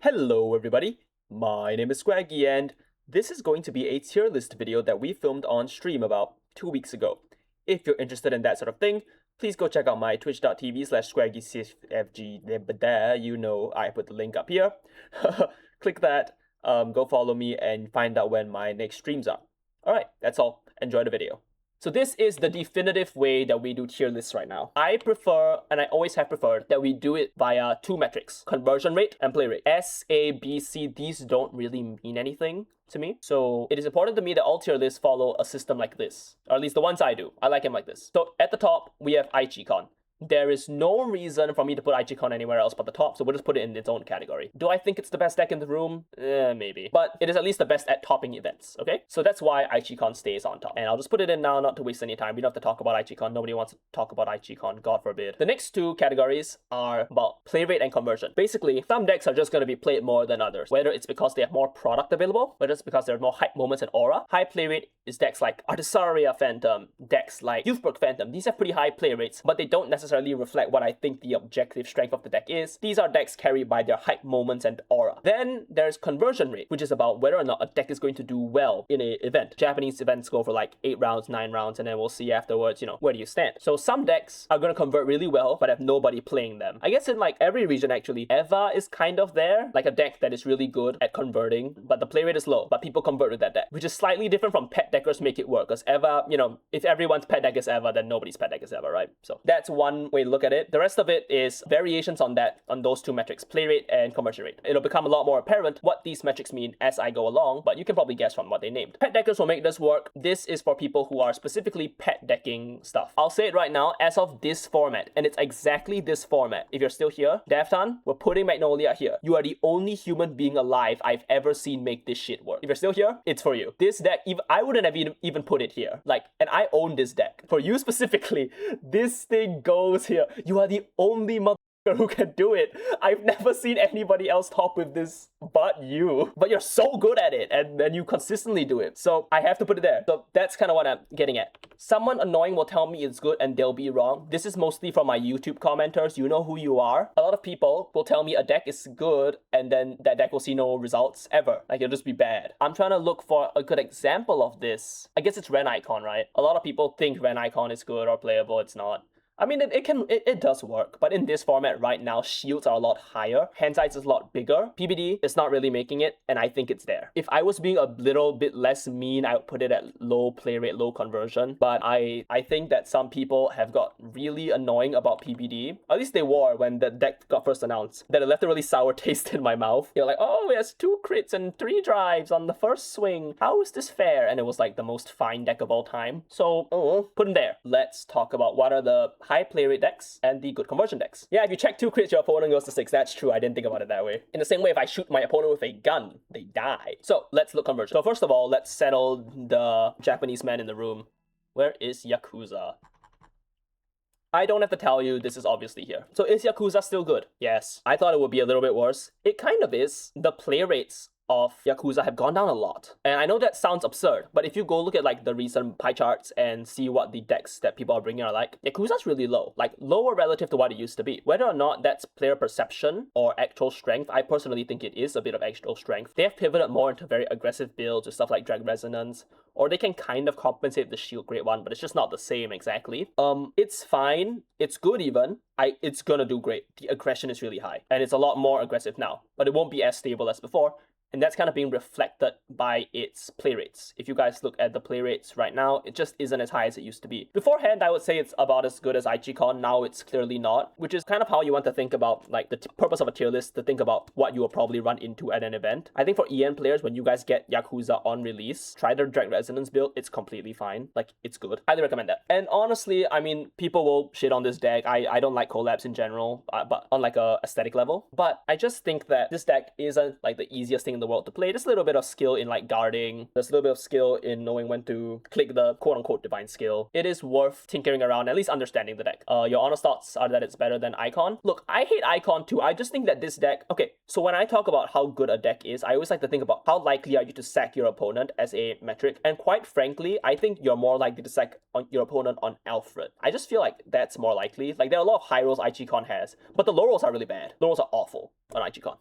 Hello everybody, my name is Squaggy and this is going to be a tier list video that we filmed on stream about 2 weeks ago. If you're interested in that sort of thing, please go check out my twitch.tv/squaggycfg there, you know I put the link up here. Click that, go follow me and find out when my next streams are. Alright, that's all, enjoy the video. So this is the definitive way that we do tier lists right now. I prefer, and I always have preferred, that we do it via two metrics, conversion rate and play rate. S, A, B, C, these don't really mean anything to me. So it is important to me that all tier lists follow a system like this, or at least the ones I do. I like them like this. So at the top, we have Aichicon. There is no reason for me to put Aichicon anywhere else but the top, so we'll just put it in its own category. Do I think it's the best deck in the room? Maybe. But it is at least the best at topping events, okay? So that's why Aichicon stays on top. And I'll just put it in now, not to waste any time. We don't have to talk about Aichicon. Nobody wants to talk about Aichicon, God forbid. The next two categories are about play rate and conversion. Basically, some decks are just going to be played more than others, whether it's because they have more product available, whether it's because there are more hype moments and aura. High play rate is decks like Artisaria Fantome, decks like Youthberk Fantome. These have pretty high play rates, but they don't necessarily reflect what I think the objective strength of the deck is. These are decks carried by their hype moments and aura. Then there's conversion rate, which is about whether or not a deck is going to do well in an event. Japanese events go for like 8 rounds, 9 rounds, and then we'll see afterwards, where do you stand. So some decks are going to convert really well, but have nobody playing them. I guess in like every region actually, Eva is kind of there, like a deck that is really good at converting, but the play rate is low, but people convert with that deck, which is slightly different from pet deckers make it work, because Eva, if everyone's pet deck is Eva, then nobody's pet deck is Eva, right? So that's one way to look at it. The rest of it is variations on those two metrics, play rate and conversion rate. It'll become a lot more apparent what these metrics mean as I go along, but you can probably guess from what they named. Pet deckers will make this work. This is for people who are specifically pet decking stuff. I'll say it right now, as of this format, and it's exactly this format. If you're still here, Deftan, we're putting Magnolia here. You are the only human being alive I've ever seen make this shit work. If you're still here, it's for you. This deck, I wouldn't have even put it here. And I own this deck. For you specifically, this thing goes here. You are the only motherfucker who can do it. I've never seen anybody else top with this but you. But you're so good at it, and then you consistently do it. So I have to put it there. So that's kind of what I'm getting at. Someone annoying will tell me it's good and they'll be wrong. This is mostly from my YouTube commenters. You know who you are. A lot of people will tell me a deck is good and then that deck will see no results ever. Like, it'll just be bad. I'm trying to look for a good example of this. I guess it's Ren Icon, right? A lot of people think Ren Icon is good or playable. It's not. I mean, it does work, but in this format right now, shields are a lot higher, hand size is a lot bigger, PBD is not really making it, and I think it's there. If I was being a little bit less mean, I would put it at low play rate, low conversion, but I think that some people have got really annoying about PBD. At least they were when the deck got first announced, that it left a really sour taste in my mouth. You're like, oh, it has 2 crits and 3 drives on the first swing. How is this fair? And it was like the most fine deck of all time. So, put in there. Let's talk about what are the high play rate decks and the good conversion decks. Yeah, if you check 2 crits, your opponent goes to 6. That's true. I didn't think about it that way. In the same way, if I shoot my opponent with a gun, they die. So let's look conversion. So first of all, let's settle the Japanese man in the room. Where is Yakuza? I don't have to tell you, this is obviously here. So is Yakuza still good? Yes. I thought it would be a little bit worse. It kind of is. The play rates of Yakuza have gone down a lot. And I know that sounds absurd, but if you go look at like the recent pie charts and see what the decks that people are bringing are like, Yakuza's really low. Like lower relative to what it used to be. Whether or not that's player perception or actual strength, I personally think it is a bit of actual strength. They have pivoted more into very aggressive builds with stuff like Drag Resonance, or they can kind of compensate the shield grade one, but it's just not the same exactly. It's fine. It's good even. It's gonna do great. The aggression is really high, and it's a lot more aggressive now, but it won't be as stable as before. And that's kind of being reflected by its play rates. If you guys look at the play rates right now, it just isn't as high as it used to be. Beforehand, I would say it's about as good as Aichicon. Now it's clearly not, which is kind of how you want to think about like the purpose of a tier list, to think about what you will probably run into at an event. I think for EN players, when you guys get Yakuza on release, try their Drag Resonance build. It's completely fine. Like, it's good. Highly recommend that. And honestly, I mean, people will shit on this deck. I don't like collabs in general, but on like a aesthetic level. But I just think that this deck isn't like the easiest thing in the world to play. There's a little bit of skill in like guarding. There's a little bit of skill in knowing when to click the quote-unquote divine skill. It is worth tinkering around, at least understanding the deck. Your honest thoughts are that it's better than Icon. Look, I hate Icon too. I just think that this deck... Okay, so when I talk about how good a deck is, I always like to think about how likely are you to sack your opponent as a metric. And quite frankly, I think you're more likely to sack your opponent on Alfred. I just feel like that's more likely. Like, there are a lot of high rolls Aichicon has, but the low rolls are really bad. Low rolls are awful on Aichicon.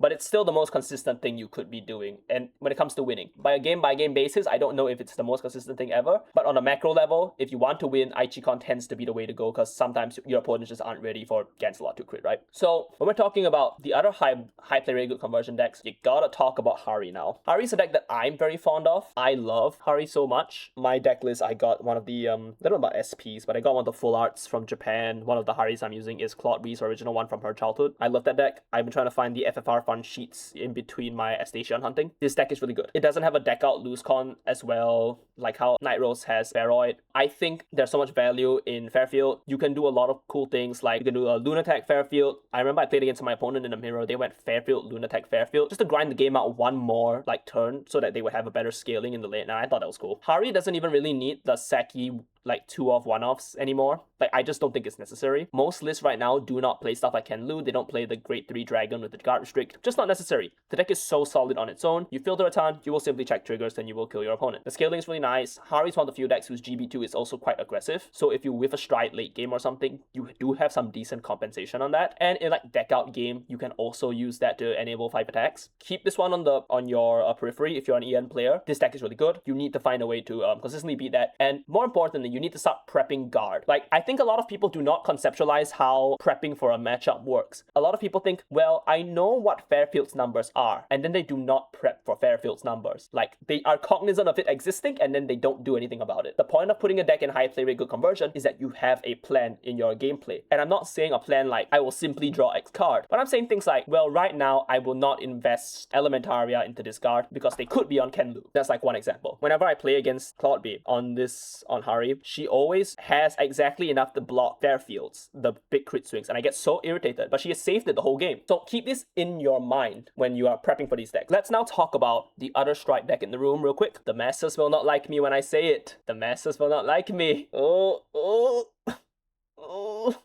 but it's still the most consistent thing you could be doing. And when it comes to winning, by a game basis, I don't know if it's the most consistent thing ever, but on a macro level, if you want to win, Aichicon tends to be the way to go, because sometimes your opponents just aren't ready for Gancelot to crit, right? So when we're talking about the other high play rate good conversion decks, you gotta talk about Harri now. Harri's a deck that I'm very fond of. I love Harri so much. My deck list, I got one of the I don't know about SPs, but I got one of the full arts from Japan. One of the Harris I'm using is Claude Ree's original one from her childhood. I love that deck. I've been trying to find the FFR fun sheets in between my Estacion hunting. This deck is really good. It doesn't have a deck out loose con as well, like how Nightrose has Spheroid. I think there's so much value in Fairfield. You can do a lot of cool things, like you can do a Lunatic Fairfield. I remember I played against my opponent in a mirror. They went Fairfield, Lunatic, Fairfield, just to grind the game out one more like turn so that they would have a better scaling in the late. And I thought that was cool. Harri doesn't even really need the Saki like 2-off 1-offs anymore. Like, I just don't think it's necessary. Most lists right now do not play stuff like Kenlu. They don't play the Grade 3 Dragon with the guard restrict. Just not necessary. The deck is so solid on its own. You filter a ton, you will simply check triggers, then you will kill your opponent. The scaling is really nice. Harri's one of the few decks whose GB2 is also quite aggressive. So if you whiff a stride late game or something, you do have some decent compensation on that. And in like deck out game, you can also use that to enable 5 attacks. Keep this one on your periphery if you're an EN player. This deck is really good. You need to find a way to consistently beat that. And more importantly, you need to start prepping guard. Like, I think a lot of people do not conceptualize how prepping for a matchup works. A lot of people think, well, I know what Fairfield's numbers are, and then they do not prep for Fairfield's numbers. Like, they are cognizant of it existing, and then they don't do anything about it. The point of putting a deck in high play rate good conversion is that you have a plan in your gameplay. And I'm not saying a plan like, I will simply draw X card, but I'm saying things like, well, right now, I will not invest Elementaria into this guard because they could be on Kenlu. That's like one example. Whenever I play against Cloudbabe on Harri, she always has exactly enough to block Fairfields, the big crit swings, and I get so irritated, but she has saved it the whole game. So keep this in your mind when you are prepping for these decks. Let's now talk about the other strike deck in the room real quick. The masses will not like me when I say it. The masses will not like me.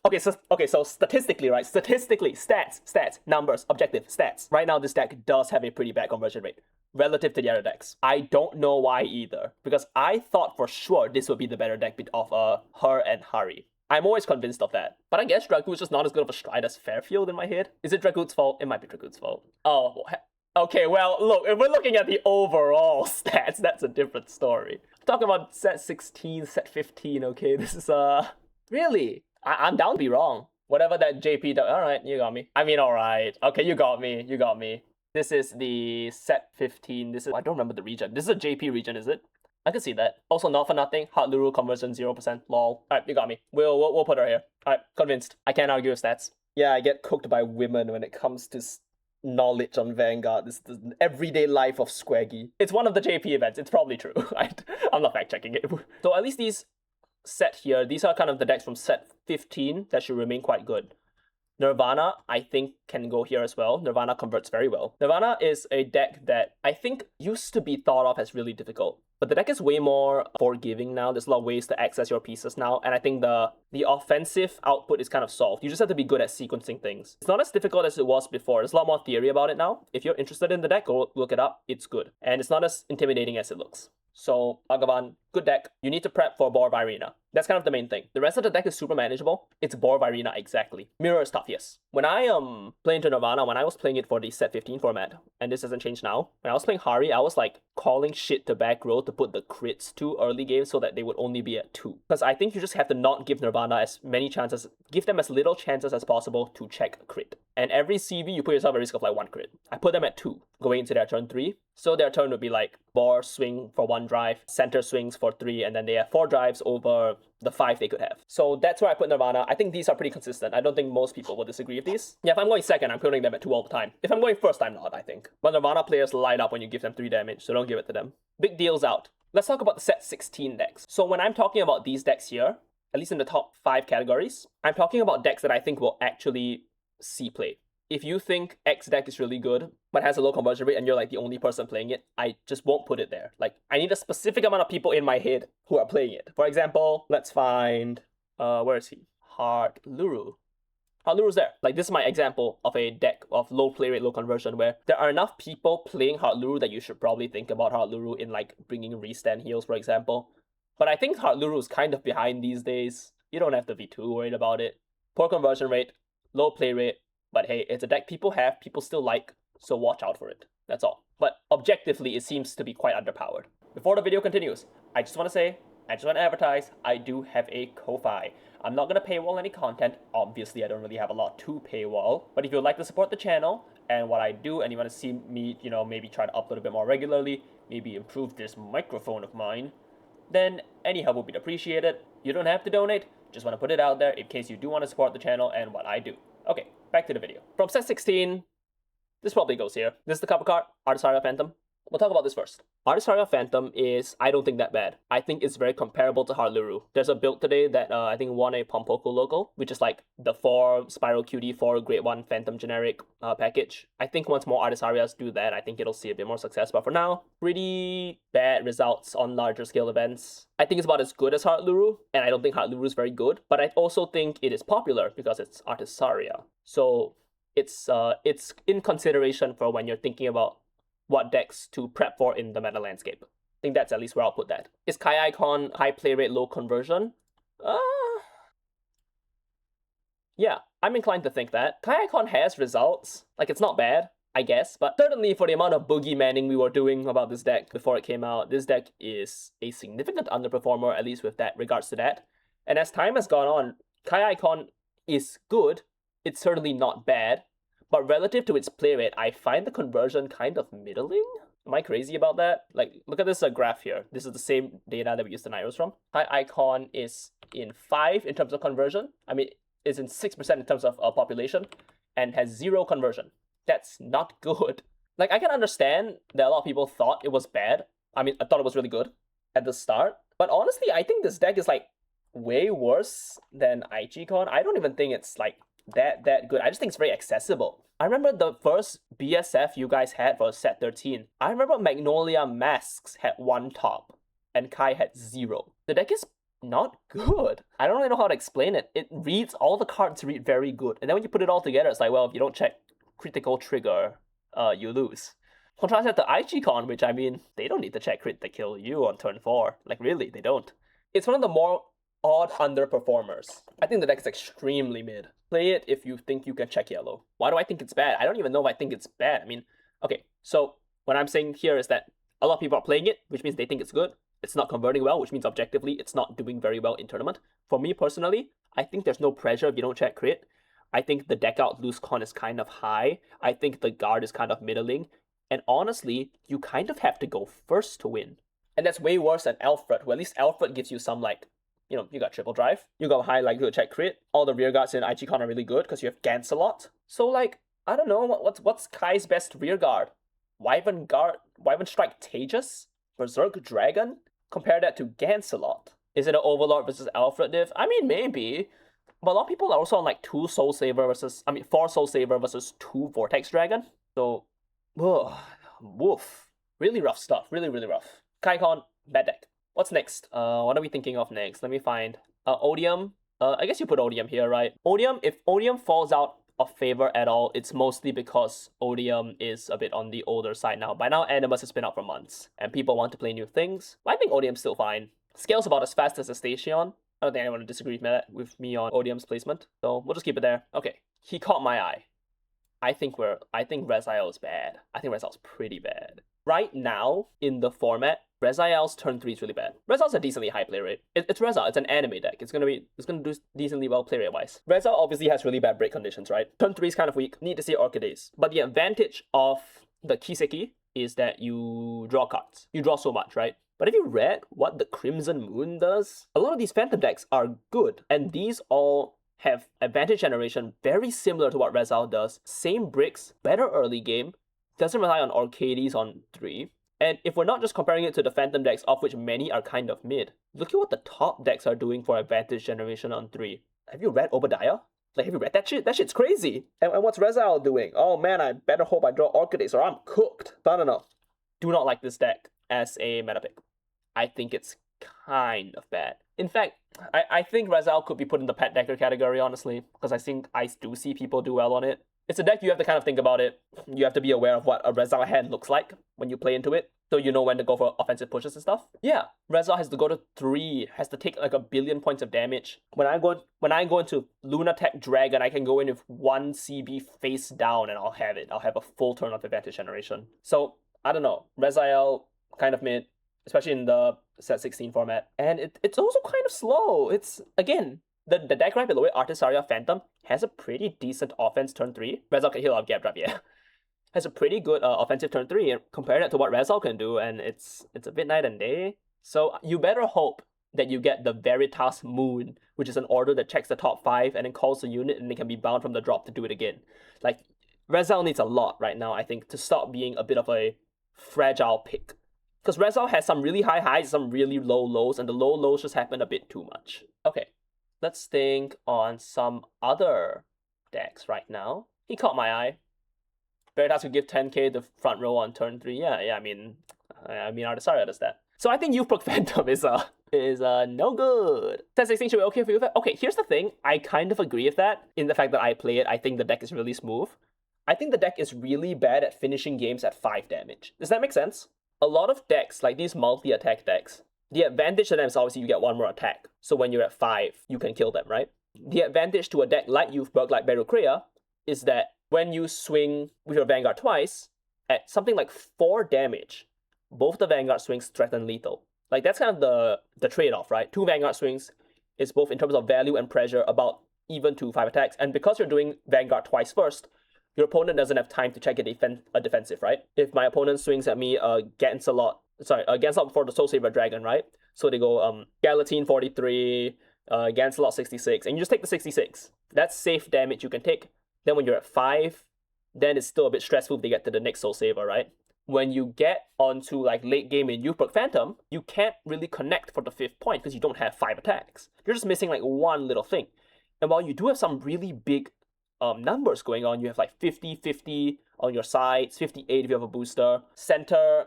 Okay, so statistically, right? Stats, numbers, objective, stats. Right now, this deck does have a pretty bad conversion rate relative to the other decks. I don't know why either, because I thought for sure this would be the better deck of her and Harri. I'm always convinced of that. But I guess Dragoon's just not as good of a stride as Fairfield in my head. Is it Dragoon's fault? It might be Dragoon's fault. Oh, okay, well, look, if we're looking at the overall stats, that's a different story. Talking about set 16, set 15, okay? This is, really? I'm down to be wrong. Whatever that JP does. Alright, you got me. I mean, alright. Okay, you got me. This is the set 15. I don't remember the region. This is a JP region, is it? I can see that. Also, not for nothing, Heart Luru conversion 0%. Lol. Alright, you got me. We'll put her here. Alright, convinced. I can't argue with stats. Yeah, I get cooked by women when it comes to knowledge on Vanguard. This is the everyday life of Squaggy. It's one of the JP events. It's probably true. I'm not fact checking it. So at least these set here, these are kind of the decks from set 15 that should remain quite good. Nirvana, I think, can go here as well. Nirvana converts very well. Nirvana is a deck that I think used to be thought of as really difficult, but the deck is way more forgiving now. There's a lot of ways to access your pieces now, and I think the offensive output is kind of solved. You just have to be good at sequencing things. It's not as difficult as it was before. There's a lot more theory about it now. If you're interested in the deck, go look it up. It's good, and it's not as intimidating as it looks. So, Agavan, good deck. You need to prep for Boar Virena. That's kind of the main thing. The rest of the deck is super manageable. It's Boar Virena exactly. Mirror is tough, yes. When I play into Nirvana, when I was playing it for the set 15 format, and this hasn't changed now, when I was playing Harri, I was like calling shit to back row to put the crits to early game so that they would only be at 2. Because I think you just have to not give Nirvana as many chances, give them as little chances as possible to check a crit. And every CV, you put yourself at risk of like 1 crit. I put them at 2 going into their turn 3. So their turn would be like Boar swing for 1 drive, center swings for 3, and then they have 4 drives over the 5 they could have. So that's where I put Nirvana. I think these are pretty consistent. I don't think most people will disagree with these. Yeah, if I'm going second, I'm putting them at 2 all the time. If I'm going first, I'm not, I think. But Nirvana players light up when you give them 3 damage, so don't give it to them. Big deals out. Let's talk about the set 16 decks. So when I'm talking about these decks here, at least in the top 5 categories, I'm talking about decks that I think will actually see play. If you think X deck is really good, but has a low conversion rate and you're like the only person playing it, I just won't put it there. Like, I need a specific amount of people in my head who are playing it. For example, let's find, where is he? Heart Luru. Heart Luru's there. Like, this is my example of a deck of low play rate, low conversion, where there are enough people playing Heart Luru that you should probably think about Heart Luru in like bringing restand heals, for example. But I think Heart Luru is kind of behind these days. You don't have to be too worried about it. Poor conversion rate, low play rate, but hey, it's a deck people have, people still like. so watch out for it. That's all. But objectively, it seems to be quite underpowered. Before the video continues, I just want to advertise, I do have a Ko-Fi. I'm not going to paywall any content. Obviously, I don't really have a lot to paywall. But if you'd like to support the channel and what I do, and you want to see me, maybe try to upload a bit more regularly, maybe improve this microphone of mine, then any help would be appreciated. You don't have to donate. Just want to put it out there in case you do want to support the channel and what I do. Okay, back to the video. From set 16, this probably goes here. This is the cover card, Artisaria Phantom. We'll talk about this first. Artisaria Phantom is, I don't think that bad. I think it's very comparable to Heartluru. There's a build today that I think won a Pompoco logo, which is like the 4 Spiral QD 4 Grade 1 Phantom generic package. I think once more Artisarias do that, I think it'll see a bit more success. But for now, pretty bad results on larger scale events. I think it's about as good as Heartluru, and I don't think Heartluru is very good. But I also think it is popular because it's Artisaria. So it's in consideration for when you're thinking about what decks to prep for in the meta landscape. I think that's at least where I'll put that. Is Kai Icon high play rate, low conversion? Yeah, I'm inclined to think that. Kai Icon has results. Like, it's not bad, I guess. But certainly for the amount of boogeymanning we were doing about this deck before it came out, this deck is a significant underperformer, at least with that regards to that. And as time has gone on, Kai Icon is good. It's certainly not bad. But relative to its play rate, I find the conversion kind of middling. Am I crazy about that? Like, look at this graph here. This is the same data that we used the Nightrose from. Kai Icon is in 5 in terms of conversion. I mean, is in 6% in terms of population and has 0 conversion. That's not good. Like, I can understand that a lot of people thought it was bad. I mean, I thought it was really good at the start. But honestly, I think this deck is like way worse than Aichicon. I don't even think it's like that good. I just think it's very accessible. I remember the first BSF you guys had for set 13. I remember Magnolia Masks had 1 top and Kai had 0. The deck is not good. I don't really know how to explain it. It reads, all the cards read very good. And then when you put it all together, it's like, well, if you don't check critical trigger, you lose. Contrast that to Aichicon, which, I mean, they don't need to check crit to kill you on turn 4. Like, really, they don't. It's one of the more odd underperformers. I think the deck is extremely mid. Play it if you think you can check yellow. Why do I think it's bad? I don't even know if I think it's bad. I mean, okay, so what I'm saying here is that a lot of people are playing it, which means they think it's good. It's not converting well, which means objectively it's not doing very well in tournament. For me personally, I think there's no pressure if you don't check crit. I think the deck out loose con is kind of high. I think the guard is kind of middling. And honestly, you kind of have to go first to win. And that's way worse than Alfred, who at least Alfred gives you some like, you got triple drive, you got high likelihood to check crit, all the rear guards in Aichicon are really good because you have Gans a lot. So like, I don't know, what's Kai's best rear guard? Wyvern Strike Tejas? Berserk Dragon? Compare that to Gancelot. Is it an Overlord versus Alfred diff? I mean, maybe. But a lot of people are also on like 4 Soul Saver versus 2 Vortex Dragon. So, woof. Really rough stuff. Really, really rough. Kaikon, bad deck. What's next? What are we thinking of next? Let me find. Odium. I guess you put Odium here, right? Odium, if Odium falls out of favor at all, it's mostly because Odium is a bit on the older side now. By now, Animus has been out for months, and people want to play new things. But I think Odium's still fine. Scales about as fast as Estacion. I don't think anyone would disagree with me on Odium's placement, so we'll just keep it there. Okay, he caught my eye. I think Rezael is bad. I think Rezael's pretty bad. Right now, in the format, Rezael's turn 3 is really bad. Rezael's a decently high play rate. It's Rezael, it's an anime deck. It's gonna do decently well play rate wise. Rezael obviously has really bad break conditions, right? Turn 3 is kind of weak. Need to see Orchidays. But the advantage of the Kiseki is that you draw cards. You draw so much, right? But if you read what the Crimson Moon does, a lot of these Phantom decks are good. And these all have advantage generation very similar to what Rezael does. Same bricks, better early game, doesn't rely on Orchidays on 3. And if we're not just comparing it to the Phantom decks, of which many are kind of mid, look at what the top decks are doing for advantage generation on 3. Have you read Obadiah? Like, have you read that shit? That shit's crazy. And what's Rezael doing? Oh man, I better hope I draw Orchidays or I'm cooked. No. Do not like this deck as a meta pick. I think it's kind of bad. In fact, I think Rezael could be put in the pet decker category, honestly, because I think I do see people do well on it. It's a deck you have to kind of think about it. You have to be aware of what a Rezael hand looks like when you play into it. So you know when to go for offensive pushes and stuff. Yeah, Rezael has to go to 3, has to take like 1 billion points of damage. When I go into Lunatech Dragon, I can go in with 1 CB face down and I'll have it. I'll have a full turn of advantage generation. So I don't know, Rezael kind of mid, especially in the set 16 format. And it's also kind of slow. It's, again, the deck right below it, Artisaria Phantom, has a pretty decent offense turn 3. Rezael can heal out Gap Drop, yeah. Has a pretty good offensive turn 3, and compare that to what Rezael can do, and it's a bit night and day. So you better hope that you get the Veritas Moon, which is an order that checks the top 5 and then calls the unit, and they can be bound from the drop to do it again. Like, Rezael needs a lot right now, I think, to stop being a bit of a fragile pick. Because Rezael has some really high highs, some really low lows, and the low lows just happen a bit too much. Okay, let's think on some other decks right now. He caught my eye. Veritas could give 10k the front row on turn 3. Yeah, I mean Artisaria does that. So I think Youthberk Phantom is no good. Set 16 should be okay for you. Okay, here's the thing. I kind of agree with that in the fact that I play it. I think the deck is really smooth. I think the deck is really bad at finishing games at 5 damage. Does that make sense? A lot of decks, like these multi-attack decks, the advantage to them is obviously you get 1 more attack. So when you're at 5, you can kill them, right? The advantage to a deck like Youthberk, like Berukrea, is that when you swing with your Vanguard twice, at something like 4 damage, both the Vanguard swings threaten lethal. Like, that's kind of the trade-off, right? 2 Vanguard swings is both in terms of value and pressure about even to 5 attacks. And because you're doing Vanguard twice first, your opponent doesn't have time to check a defensive, right? If my opponent swings at me against before the Soul Saber Dragon, right? So they go Galatine 43, Gancelot 66, and you just take the 66. That's safe damage you can take. Then when you're at 5, then it's still a bit stressful to get to the next Soul Saver, right? When you get onto like late game in Youthberk Phantom, you can't really connect for the 5th point because you don't have 5 attacks. You're just missing like one little thing. And while you do have some really big numbers going on, you have like 50-50 on your sides, 58 if you have a booster. Center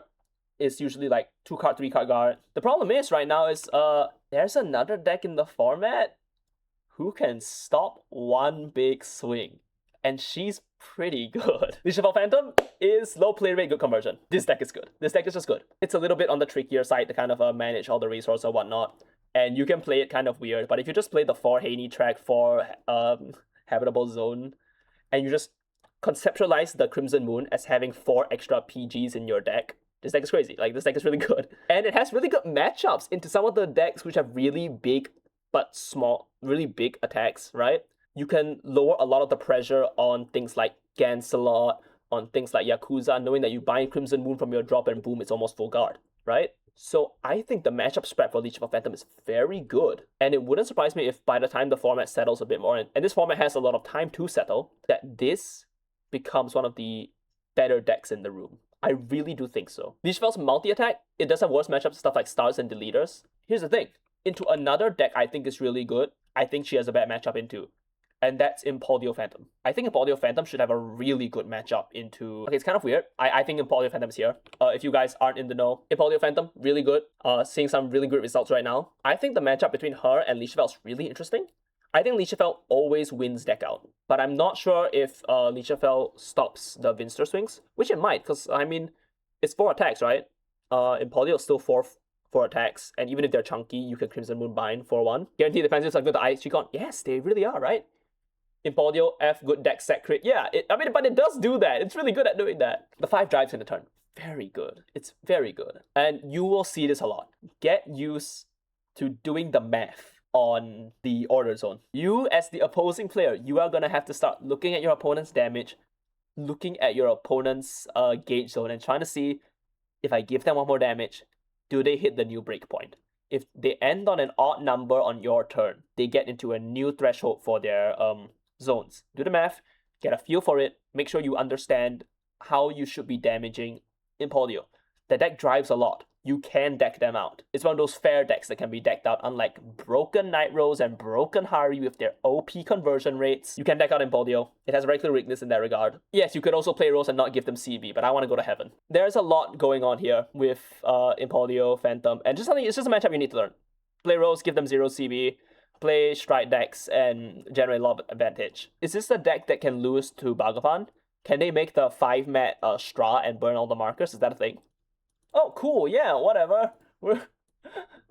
is usually like 2-card, 3-card guard. The problem is right now is there's another deck in the format who can stop one big swing. And she's pretty good. Lichifel Phantom is low play rate, good conversion. This deck is good. This deck is just good. It's a little bit on the trickier side to kind of manage all the resources or whatnot. And you can play it kind of weird. But if you just play the 4 Haney track for Habitable Zone, and you just conceptualize the Crimson Moon as having 4 extra PGs in your deck, this deck is crazy. Like, this deck is really good. And it has really good matchups into some of the decks which have really big but small, really big attacks, right? You can lower a lot of the pressure on things like Gancelot, on things like Yakuza, knowing that you bind Crimson Moon from your drop and boom, it's almost full guard, right? So I think the matchup spread for Lichifel Phantom is very good. And it wouldn't surprise me if by the time the format settles a bit more, and this format has a lot of time to settle, that this becomes one of the better decks in the room. I really do think so. Lichifel's multi-attack, it does have worse matchups, stuff like Stars and Deleters. Here's the thing. Into another deck I think is really good, I think she has a bad matchup into. And that's Impauldio Phantom. I think Impauldio Phantom should have a really good matchup into... Okay, it's kind of weird. I think Impauldio Phantom is here. If you guys aren't in the know, Impauldio Phantom, really good. Seeing some really good results right now. I think the matchup between her and Lichifel is really interesting. I think Lichifel always wins deck out. But I'm not sure if Lichifel stops the Vinster swings, which it might, because, I mean, it's 4 attacks, right? Impauldio is still 4 attacks, and even if they're chunky, you can Crimson Moon bind for 1. Guaranteed defensives are good to Aichicon. Yes, they really are, right? Impauldio F, good deck set crit. Yeah, but it does do that. It's really good at doing that. The 5 drives in the turn. Very good. It's very good. And you will see this a lot. Get used to doing the math on the order zone. You, as the opposing player, you are going to have to start looking at your opponent's damage, looking at your opponent's gauge zone, and trying to see, if I give them 1 more damage, do they hit the new breakpoint? If they end on an odd number on your turn, they get into a new threshold for their zones. Do the math, get a feel for it, make sure you understand how you should be damaging Impauldio. The deck drives a lot. You can deck them out. It's one of those fair decks that can be decked out, unlike broken Nightrose and broken Harri with their OP conversion rates. You can deck out Impauldio. It has regular weakness in that regard. Yes, you could also play Rose and not give them CB, but I want to go to heaven. There's a lot going on here with Impauldio, Phantom, and it's just a matchup you need to learn. Play Rose, give them 0 CB. Play Stride decks and generate a lot of advantage. Is this the deck that can lose to Bhagavan? Can they make the 5-mat Stra and burn all the markers? Is that a thing? Oh, cool, yeah, whatever.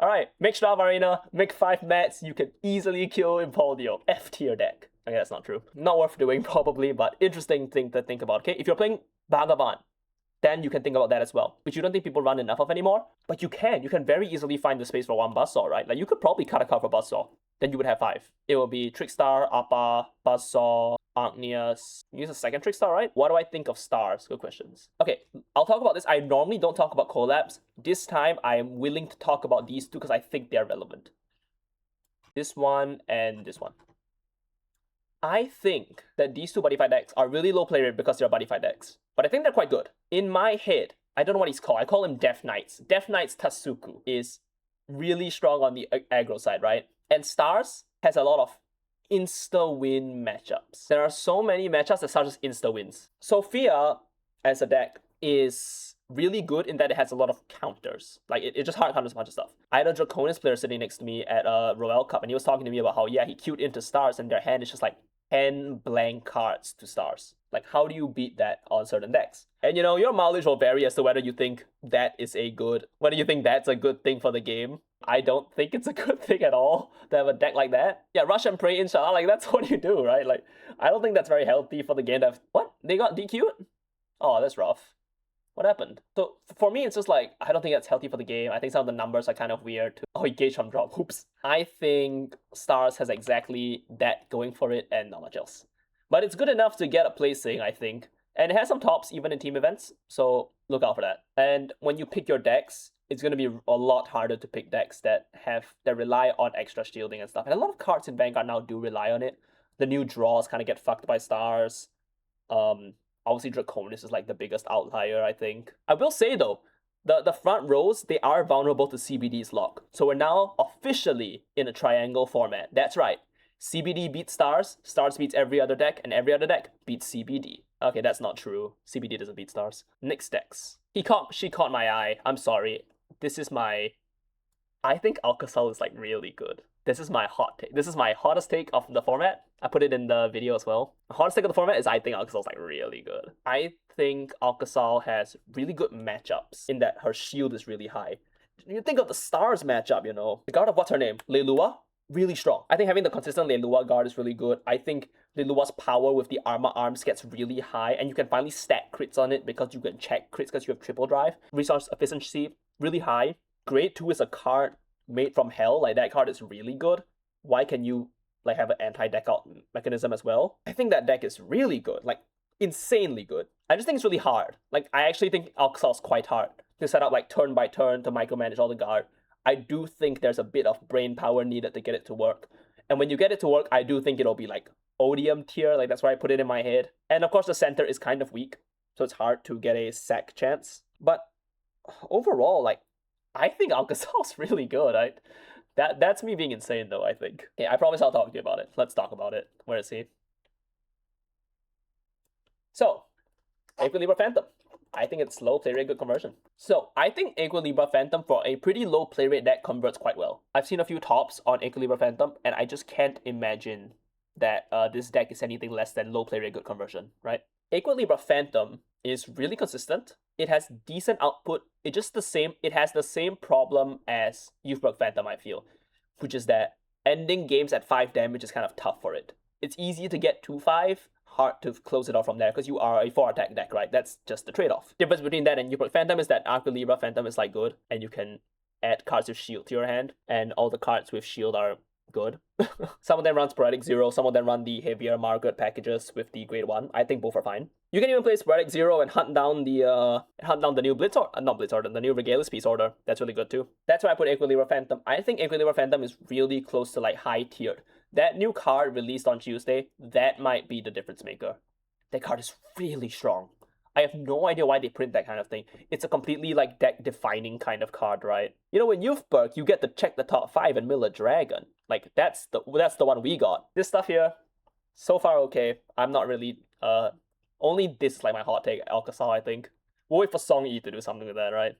Alright, make Shroud Arena, make 5 mats, you can easily kill Impauldio. F tier deck. Okay, that's not true. Not worth doing, probably, but interesting thing to think about, okay? If you're playing Bhagavan, then you can think about that as well, which you don't think people run enough of anymore. But you can very easily find the space for 1 Buzzsaw, right? Like, you could probably cut a card for Buzzsaw. Then you would have 5. It will be Trickstar, Appa, Buzzsaw, Agnias. Use a second Trickstar, right? What do I think of stars? Good questions. Okay, I'll talk about this. I normally don't talk about collabs. This time, I am willing to talk about these two because I think they're relevant. This one and this one. I think that these two Buddy Fight decks are really low play rate because they're Buddy Fight decks. But I think they're quite good. In my head, I don't know what he's called. I call him Death Knights. Death Knights Tasuku is really strong on the aggro side, right? And Stars has a lot of insta-win matchups. There are so many matchups that start as insta-wins. Sophia, as a deck, is really good in that it has a lot of counters. Like, it just hard counters a bunch of stuff. I had a Draconis player sitting next to me at a Royal Cup, and he was talking to me about how, yeah, he queued into Stars, and their hand is just like 10 blank cards to Stars. Like, how do you beat that on certain decks? And you know, your mileage will vary as to whether you think that is whether you think that's a good thing for the game. I don't think it's a good thing at all to have a deck like that. Yeah, Rush and Pray, inshallah, like, that's what you do, right? Like, I don't think that's very healthy for the game to have... What? They got DQ'd? Oh, that's rough. What happened? So, for me, it's just like, I don't think that's healthy for the game. I think some of the numbers are kind of weird too. Oh, he gauge from drop. Oops. I think Stars has exactly that going for it and not much else. But it's good enough to get a placing, I think. And it has some tops even in team events, so look out for that. And when you pick your decks, it's going to be a lot harder to pick decks that rely on extra shielding and stuff. And a lot of cards in Vanguard now do rely on it. The new draws kind of get fucked by Stars. Obviously Draconis is like the biggest outlier, I think. I will say though, the front rows, they are vulnerable to CBD's lock. So we're now officially in a triangle format. That's right. CBD beats Stars, Stars beats every other deck, and every other deck beats CBD. Okay, that's not true. CBD doesn't beat Stars. Next decks. She caught my eye. I'm sorry. I think Alcazar is like really good. This is my hot take. This is my hottest take of the format. I put it in the video as well. The hottest take of the format is I think Alcazar is like really good. I think Alcazar has really good matchups in that her shield is really high. You think of the Stars matchup, you know. The guard of what's her name? Leilua? Really strong. I think having the consistent Leilua guard is really good. I think Leilua's power with the armor arms gets really high, and you can finally stack crits on it because you can check crits because you have triple drive. Resource efficiency, really high. Grade 2 is a card made from hell. Like, that card is really good. Why can you like have an anti-deck out mechanism as well? I think that deck is really good. Like, insanely good. I just think it's really hard. Like, I actually think Alcazar is quite hard to set up like turn by turn to micromanage all the guard. I do think there's a bit of brain power needed to get it to work. And when you get it to work, I do think it'll be like Odium tier, like that's why I put it in my head. And of course the center is kind of weak, so it's hard to get a sack chance. But overall, like, I think Alcazar's really good. That's me being insane though, I think. Okay, I promise I'll talk to you about it. Let's talk about it. Where is he? So, Aelq Libra Phantom. I think it's low play rate, good conversion. So, I think Aelq Libra Phantom for a pretty low play rate deck converts quite well. I've seen a few tops on Aelq Libra Phantom, and I just can't imagine that this deck is anything less than low play rate, good conversion, right? Aelq Libra Phantom is really consistent. It has decent output. It has the same problem as Youthberk Phantom, I feel, which is that ending games at 5 damage is kind of tough for it. It's easy to get to 5, hard to close it off from there because you are a 4 attack deck, right? That's just the trade-off. Difference between that and Youthberk Phantom is that Aelq Libra Phantom is like good, and you can add cards with shield to your hand, and all the cards with shield are good. Some of them run Sporadic Zero, some of them run the heavier Margaret packages with the Grade 1. I think both are fine. You can even play Sporadic Zero and hunt down the new Blitz Order, not Blitz Order, the new Regalis Piece Order. That's really good too. That's why I put Aelq Libra Phantom. I think Aelq Libra Phantom is really close to like high tiered. That new card released on Tuesday, that might be the difference maker. That card is really strong. I have no idea why they print that kind of thing. It's a completely like deck defining kind of card, right? You know, in Youthberk, you get to check the top 5 and mill a dragon. Like, that's the one we got. This stuff here, so far okay. I'm not really only this is like my hot take, Alcazar, I think. We'll wait for Song E to do something with that, right?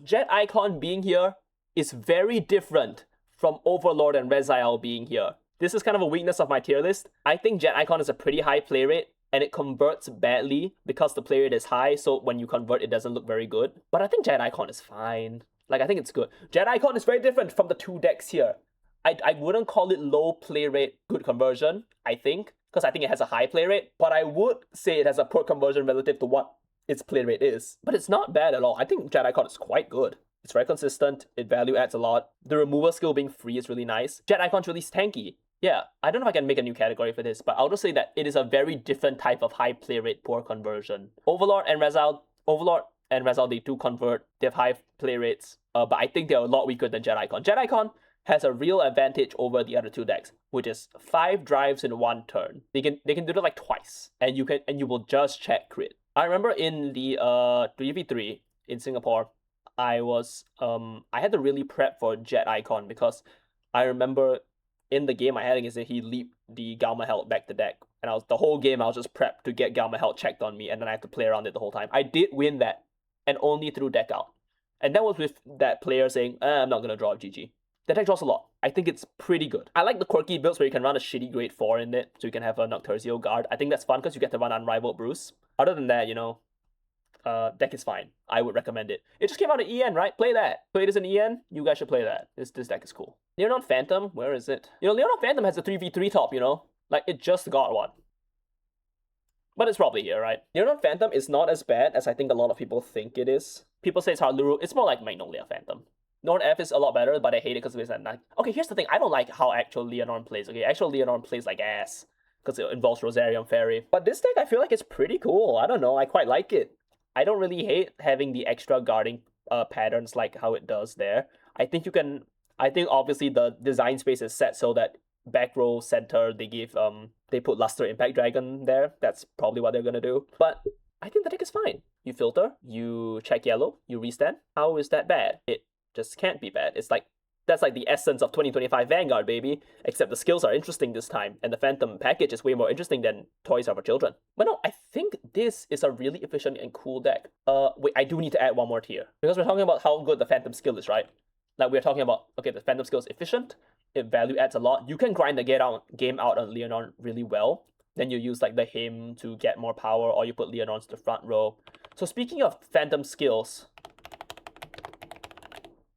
Jet Icon being here is very different from Overlord and Rezael being here. This is kind of a weakness of my tier list. I think Jet Icon is a pretty high play rate, and it converts badly because the play rate is high, so when you convert, it doesn't look very good. But I think Jet Icon is fine. Like, I think it's good. Jet Icon is very different from the two decks here. I wouldn't call it low play rate, good conversion, I think, because I think it has a high play rate, but I would say it has a poor conversion relative to what its play rate is. But it's not bad at all. I think Jet Icon is quite good. It's very consistent, it value adds a lot. The removal skill being free is really nice. Jet Icon's really tanky. Yeah, I don't know if I can make a new category for this, but I'll just say that it is a very different type of high play rate, poor conversion. Overlord and Rezael, they do convert. They have high play rates, but I think they're a lot weaker than Jet Icon. Jet Icon has a real advantage over the other two decks, which is 5 drives in 1 turn. They can do that like twice, and you will just check crit. I remember in the 3v3 in Singapore, I had to really prep for Jet Icon because I remember in the game I had against it, he leaped the Gamma Health back to deck, and the whole game I was just prepped to get Gamma Health checked on me, and then I had to play around it the whole time. I did win that, and only through deck out, and that was with that player saying, I'm not gonna draw a GG. The deck draws a lot. I think it's pretty good. I like the quirky builds where you can run a shitty grade 4 in it, so you can have a Nocturzio guard. I think that's fun because you get to run Unrivaled Bruce. Other than that, deck is fine. I would recommend it. It just came out in EN, right? Play that. Play this in EN, you guys should play that. This deck is cool. Leonor and Phantom, where is it? Leonor and Phantom has a 3v3 top, Like, it just got one. But it's probably here, right? Leonor and Phantom is not as bad as I think a lot of people think it is. People say it's Harluru. It's more like Magnolia Phantom. Nord F is a lot better, but I hate it because it's at night. Okay, here's the thing. I don't like how actual Leonor plays, okay? Actual Leonor plays like ass because it involves Rosarium Fairy. But this deck, I feel like it's pretty cool. I don't know. I quite like it. I don't really hate having the extra guarding patterns like how it does there. I think obviously the design space is set so that back row center, they put Luster Impact Dragon there. That's probably what they're gonna do. But I think the deck is fine. You filter, you check yellow, you restand. How is that bad? It just can't be bad. That's like the essence of 2025 Vanguard, baby. Except the skills are interesting this time, and the Phantom package is way more interesting than Toys Are for Children. But no, I think this is a really efficient and cool deck. Wait, I do need to add one more tier. Because we're talking about how good the Phantom skill is, right? Like, we're talking about, okay, the Phantom skill is efficient, it value adds a lot. You can grind the game out on Leonor really well. Then you use like the him to get more power, or you put Leonor to the front row. So speaking of Phantom skills,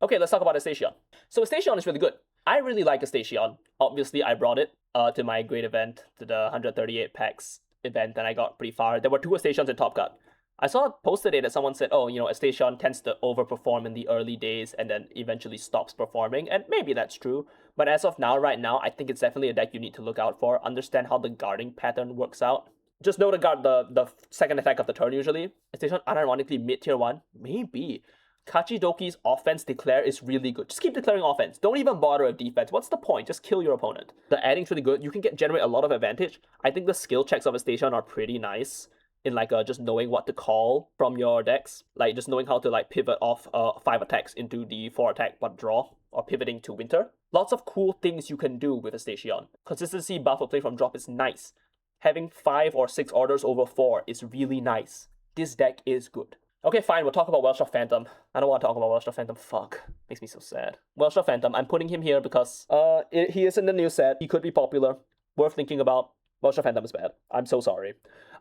okay, let's talk about Estacion. So Estacion is really good. I really like Estacion. Obviously, I brought it to my great event, to the 138 packs event, and I got pretty far. There were 2 Estacions in Top Cut. I saw a post today that someone said, Estacion tends to overperform in the early days and then eventually stops performing, and maybe that's true. But as of now, right now, I think it's definitely a deck you need to look out for. Understand how the guarding pattern works out. Just know to guard the second attack of the turn usually. Estacion, unironically, mid-tier 1, maybe. Kachidoki's offense declare is really good. Just keep declaring offense. Don't even bother with defense. What's the point? Just kill your opponent. The adding's really good. You can generate a lot of advantage. I think the skill checks of Estacion are pretty nice in like just knowing what to call from your decks. Like just knowing how to like pivot off 5 attacks into the 4 attack but draw, or pivoting to winter. Lots of cool things you can do with Estacion. Consistency buffer play from drop is nice. Having 5 or 6 orders over 4 is really nice. This deck is good. Okay, fine, we'll talk about Welstra Phantom. I don't want to talk about Welstra Phantom, fuck. Makes me so sad. Welstra Phantom, I'm putting him here because he is in the new set. He could be popular. Worth thinking about. Welstra Phantom is bad. I'm so sorry.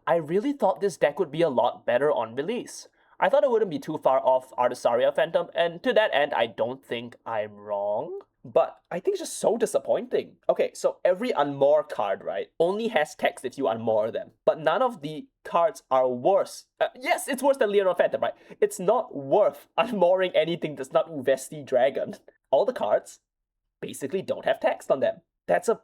I really thought this deck would be a lot better on release. I thought it wouldn't be too far off Artisaria Phantom, and to that end, I don't think I'm wrong. But I think it's just so disappointing. Okay, so every Unmoor card, right, only has text if you unmoor them. But none of the cards are worse. Yes, it's worse than Leonor Phantom, right? It's not worth unmooring anything that's not Uvesti Dragon. All the cards basically don't have text on them. That's a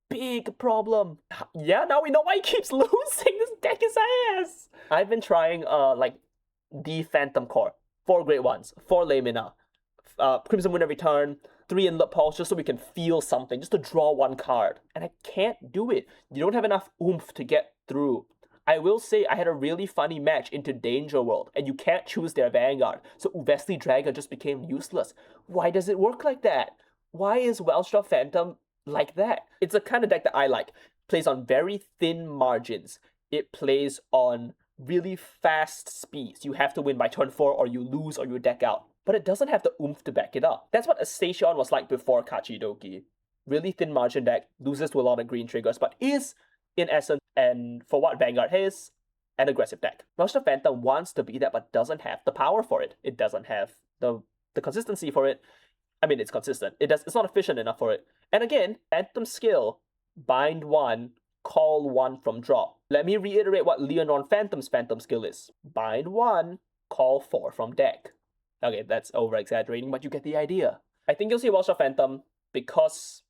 big problem. Yeah, now we know why he keeps losing. This deck is ass. I've been trying the Phantom Core. 4 great ones. 4 Lamina. Crimson Winter Return. 3 Inlet Pulse, just so we can feel something, just to draw 1 card. And I can't do it. You don't have enough oomph to get through. I will say I had a really funny match into Danger World, and you can't choose their Vanguard, so Uvesti Dragon just became useless. Why does it work like that? Why is Welstra Phantom like that? It's a kind of deck that I like. Plays on very thin margins. It plays on really fast speeds. You have to win by turn 4 or you lose or you deck out. But it doesn't have the oomph to back it up. That's what Estacion was like before Kachidoki. Really thin margin deck, loses to a lot of green triggers, but is in essence, and for what Vanguard is, an aggressive deck. Welstra Phantom wants to be that, but doesn't have the power for it. It doesn't have the consistency for it. I mean, it's consistent. It's not efficient enough for it. And again, Phantom skill, bind 1, call 1 from drop. Let me reiterate what Leonor and Phantom's Phantom skill is. Bind 1, call 4 from deck. Okay, that's over-exaggerating, but you get the idea. I think you'll see Welstra Phantom because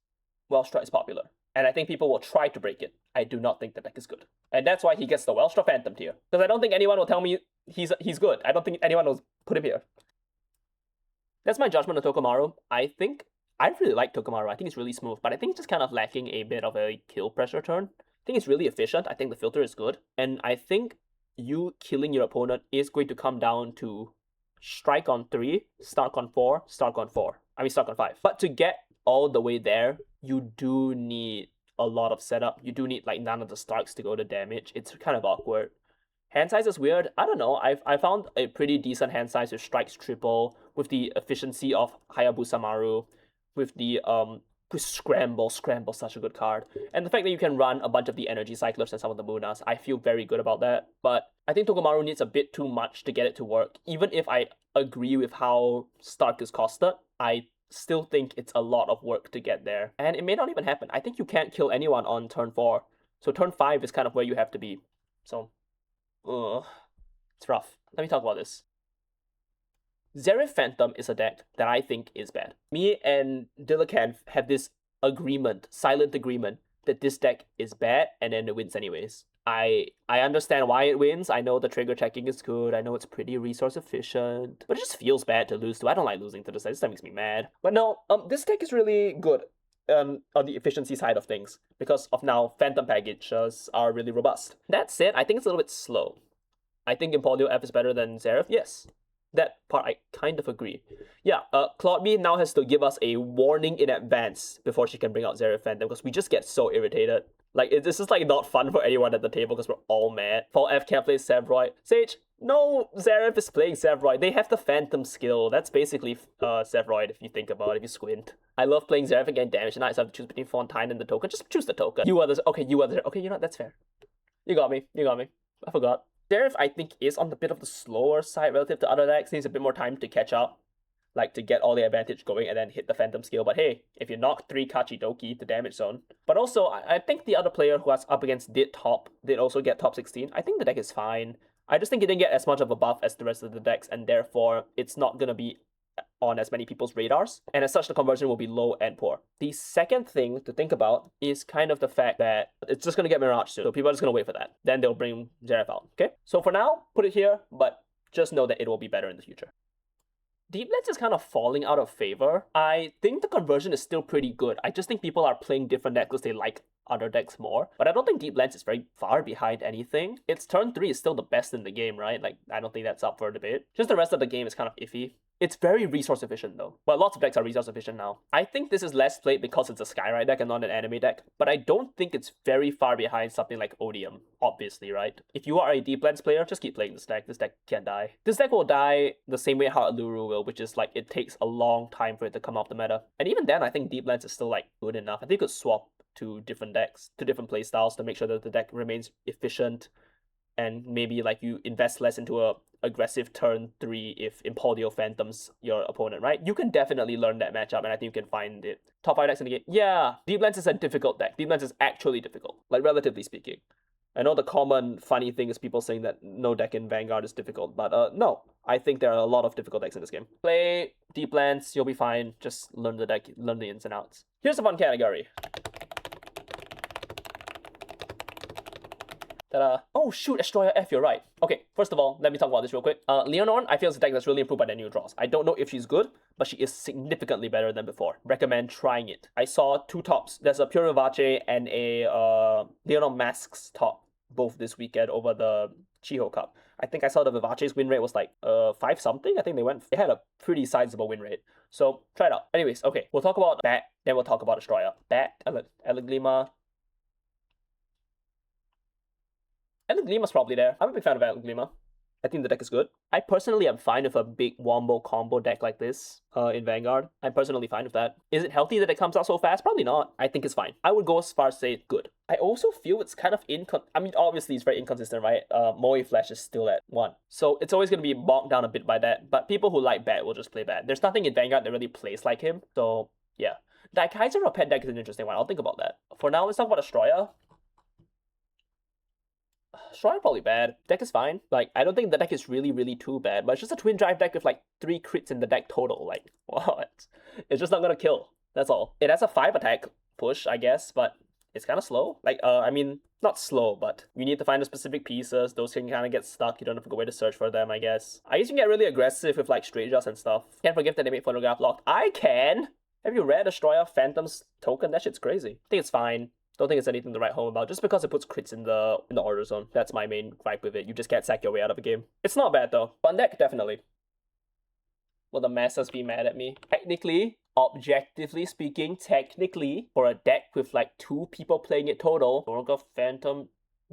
Welstra is popular. And I think people will try to break it. I do not think the deck is good. And that's why he gets the Welstra Phantom tier. Because I don't think anyone will tell me he's good. I don't think anyone will put him here. That's my judgment of Tokkoumaru. I really like Tokkoumaru. I think it's really smooth, but I think it's just kind of lacking a bit of a kill pressure turn. I think it's really efficient. I think the filter is good. And I think you killing your opponent is going to come down to strike on 3, Stark on 4, Stark on 4. I mean, Stark on 5. But to get all the way there, you do need a lot of setup. You do need like none of the Starks to go to damage. It's kind of awkward. Hand size is weird. I don't know. I found a pretty decent hand size with strikes triple, with the efficiency of Hayabusa Maru, with the with Scramble, such a good card. And the fact that you can run a bunch of the energy cyclers and some of the Munas, I feel very good about that. But I think Tokkoumaru needs a bit too much to get it to work. Even if I agree with how Stark is costed, I still think it's a lot of work to get there. And it may not even happen. I think you can't kill anyone on turn 4. So turn 5 is kind of where you have to be. So, it's rough. Let me talk about this. Zerif Phantom is a deck that I think is bad. Me and Dillacan have this agreement, silent agreement, that this deck is bad and then it wins anyways. I understand why it wins. I know the trigger checking is good. I know it's pretty resource efficient. But it just feels bad to lose to. I don't like losing to this deck. This deck makes me mad. But no, this deck is really good on the efficiency side of things. Because of now, Phantom packages are really robust. That said, I think it's a little bit slow. I think Impauldio F is better than Zerif. Yes. That part I kind of agree. Yeah, Claudeby now has to give us a warning in advance before she can bring out Zerif Phantom because we just get so irritated. Like, this is like not fun for anyone at the table because we're all mad. Paul F can't play Sevroid. Sage, no, Zerif is playing Sevroid. They have the Phantom skill. That's basically Sevroid if you think about it, if you squint. I love playing Zerif against damage and I just have to choose between Fontaine and the token. Just choose the token. You others, okay, you others, okay, you know what, that's fair. You got me. I forgot. Zerif, I think, is on the bit of the slower side relative to other decks. Needs a bit more time to catch up, like to get all the advantage going and then hit the Phantom skill. But hey, if you knock 3 Kachidoki to damage zone. But also, I think the other player who was up against did also get top 16. I think the deck is fine. I just think it didn't get as much of a buff as the rest of the decks, and therefore it's not gonna be on as many people's radars, and as such the conversion will be low and poor. The second thing to think about is kind of the fact that it's just going to get Mirage soon, so people are just going to wait for that. Then they'll bring Zerif out, okay? So for now, put it here, but just know that it will be better in the future. Deep Lens is kind of falling out of favor. I think the conversion is still pretty good. I just think people are playing different decks because they like other decks more. But I don't think Deep Lens is very far behind anything. Its turn 3 is still the best in the game, right? Like, I don't think that's up for debate. Just the rest of the game is kind of iffy. It's very resource efficient though. Well, lots of decks are resource efficient now. I think this is less played because it's a Skyride deck and not an anime deck, but I don't think it's very far behind something like Odium, obviously, right? If you are a Deep Lens player, just keep playing this deck. This deck can't die. This deck will die the same way how Aluru will, which is like it takes a long time for it to come off the meta. And even then, I think Deep Lens is still like good enough. I think you could swap to different decks, to different playstyles to make sure that the deck remains efficient and maybe like you invest less into a aggressive turn 3 if Impauldio Phantoms your opponent, right? You can definitely learn that matchup and I think you can find it. Top 5 decks in the game. Yeah, Deep Lens is a difficult deck. Deep Lens is actually difficult, like relatively speaking. I know the common funny thing is people saying that no deck in Vanguard is difficult, but no. I think there are a lot of difficult decks in this game. Play Deep Lens, you'll be fine. Just learn the deck, learn the ins and outs. Here's a fun category. Ta-da. Oh shoot, Destroyer F, you're right. Okay, first of all, let me talk about this real quick. Leonor, I feel is a deck that's really improved by the new draws. I don't know if she's good, but she is significantly better than before. Recommend trying it. I saw 2 tops. There's a Pure Vivace and a Leonor Masks top both this weekend over the Chiho Cup. I think I saw the Vivace's win rate was like 5 something. I think they had a pretty sizable win rate. So try it out. Anyways, okay, we'll talk about Bat, then we'll talk about Destroyer. Bat, Elegima. Aelq Glima's probably there. I'm a big fan of Aelq Glima. I think the deck is good. I personally am fine with a big wombo combo deck like this in Vanguard. I'm personally fine with that. Is it healthy that it comes out so fast? Probably not. I think it's fine. I would go as far as say good. I also feel it's kind of I mean, obviously it's very inconsistent, right? Moe Flash is still at 1. So it's always going to be bogged down a bit by that. But people who like bad will just play bad. There's nothing in Vanguard that really plays like him. So yeah. Daikaiser or pet deck is an interesting one. I'll think about that. For now, let's talk about Astroya. Shrine probably bad. Deck is fine. Like, I don't think the deck is really too bad, but it's just a twin drive deck with like 3 crits in the deck total. Like, what? It's just not gonna kill. That's all. It has a 5 attack push, I guess, but it's kind of slow. Like, I mean, not slow, but you need to find the specific pieces. Those can kind of get stuck. You don't have a good way to search for them, I guess. I guess you can get really aggressive with like straight draws and stuff. Can't forget that they made photograph locked. I can! Have you read Astroya Phantom's token? That shit's crazy. I think it's fine. Don't think it's anything to write home about, just because it puts crits in the order zone. That's my main gripe with it. You just can't sack your way out of a game. It's not bad though. Fun deck, definitely. Will the masses be mad at me? Technically, objectively speaking, technically, for a deck with like 2 people playing it total, Zorga Phantom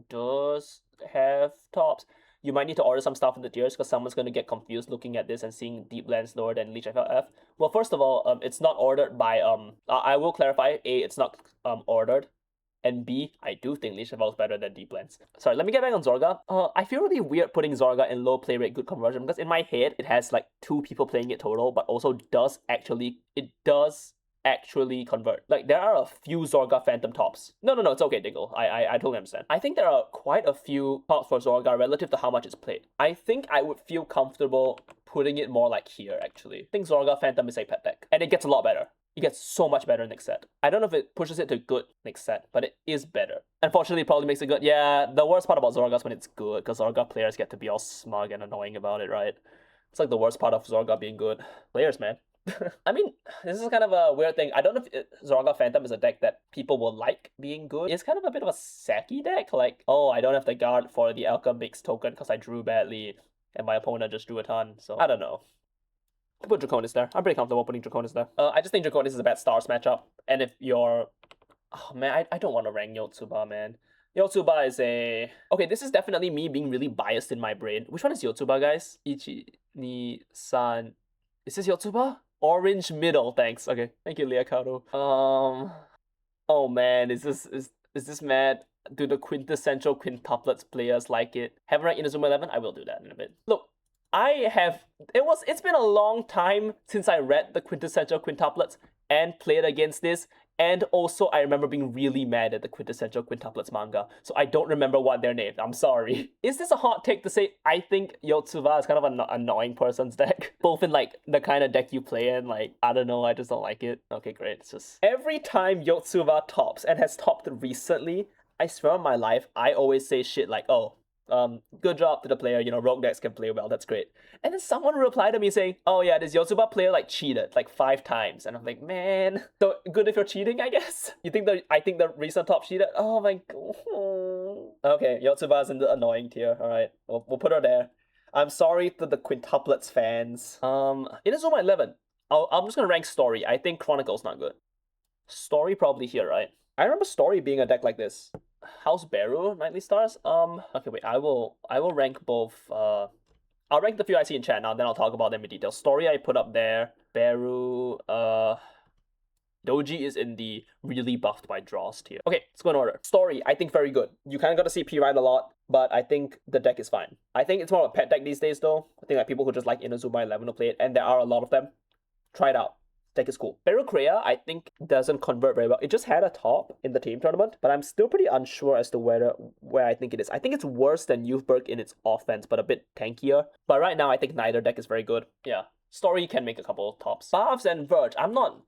does have tops. You might need to order some stuff in the tiers because someone's going to get confused looking at this and seeing deep lands lower than Leech FLF. Well, first of all, it's not ordered by, I will clarify, A, it's not ordered. And B, I do think Leech Evolve is better than Deep Lens. Sorry, let me get back on Zorga. I feel really weird putting Zorga in low play rate, good conversion, because in my head, it has like 2 people playing it total, but also does actually convert. Like, there are a few Zorga Phantom tops. No, it's okay, Diggle. I totally understand. I think there are quite a few tops for Zorga relative to how much it's played. I think I would feel comfortable putting it more like here, actually. I think Zorga Phantom is a pet deck, and it gets a lot better. It gets so much better next set. I don't know if it pushes it to good next set, but it is better. Unfortunately, it probably makes it good. Yeah, the worst part about Zorga is when it's good, because Zorga players get to be all smug and annoying about it, right? It's like the worst part of Zorga being good. Players, man. I mean, this is kind of a weird thing. I don't know if Zorga Phantom is a deck that people will like being good. It's kind of a bit of a sacky deck. Like, oh, I don't have the guard for the Aelq Mix token because I drew badly, and my opponent just drew a ton. So, I don't know. I put Draconis there. I'm pretty comfortable putting Draconis there. I just think Draconis is a bad stars matchup. And if you're... Oh, man, I don't want to rank Yotsuba, man. Yotsuba is a... Okay, this is definitely me being really biased in my brain. Which one is Yotsuba, guys? Ichi, ni, san... Is this Yotsuba? Orange middle, thanks. Okay, thank you, Liakado. Oh, man, is this mad? Do the quintessential quintuplets players like it? Haven't ranked Inazuma 11? I will do that in a bit. Look, it's been a long time since I read the quintessential quintuplets and played against this, and also I remember being really mad at the quintessential quintuplets manga, so I don't remember what they're named. I'm sorry. Is this a hot take to say I think Yotsuba is kind of an annoying person's deck? Both in like the kind of deck you play in, like, I don't know, I just don't like it. Okay, great. It's just every time Yotsuba tops, and has topped recently, I swear on my life, I always say shit like, oh, good job to the player, rogue decks can play well, that's great. And then someone replied to me saying, oh yeah, this Yotsuba player like cheated like 5 times. And I'm like, man, so good if you're cheating, I guess? I think the recent top cheated? Oh my god. Okay, Yotsuba's in the annoying tier, alright. We'll put her there. I'm sorry to the quintuplets fans. Inazuma 11. I'm just gonna rank Story. I think Chronicle's not good. Story probably here, right? I remember Story being a deck like this. House Beru, Nightly Stars? Okay, wait, I will rank both, I'll rank the few I see in chat now, then I'll talk about them in detail. Story I put up there. Beru, Doji is in the really buffed by draws tier. Okay, let's go in order. Story, I think very good. You kind of got to see P-Ride a lot, but I think the deck is fine. I think it's more of a pet deck these days though. I think like people who just like Inazuma 11 will play it, and there are a lot of them. Try it out. Deck is cool. Berucrea, I think, doesn't convert very well. It just had a top in the team tournament, but I'm still pretty unsure as to where I think it is. I think it's worse than Youthberk in its offense, but a bit tankier. But right now, I think neither deck is very good. Yeah. Story can make a couple of tops. Barbs and Verge,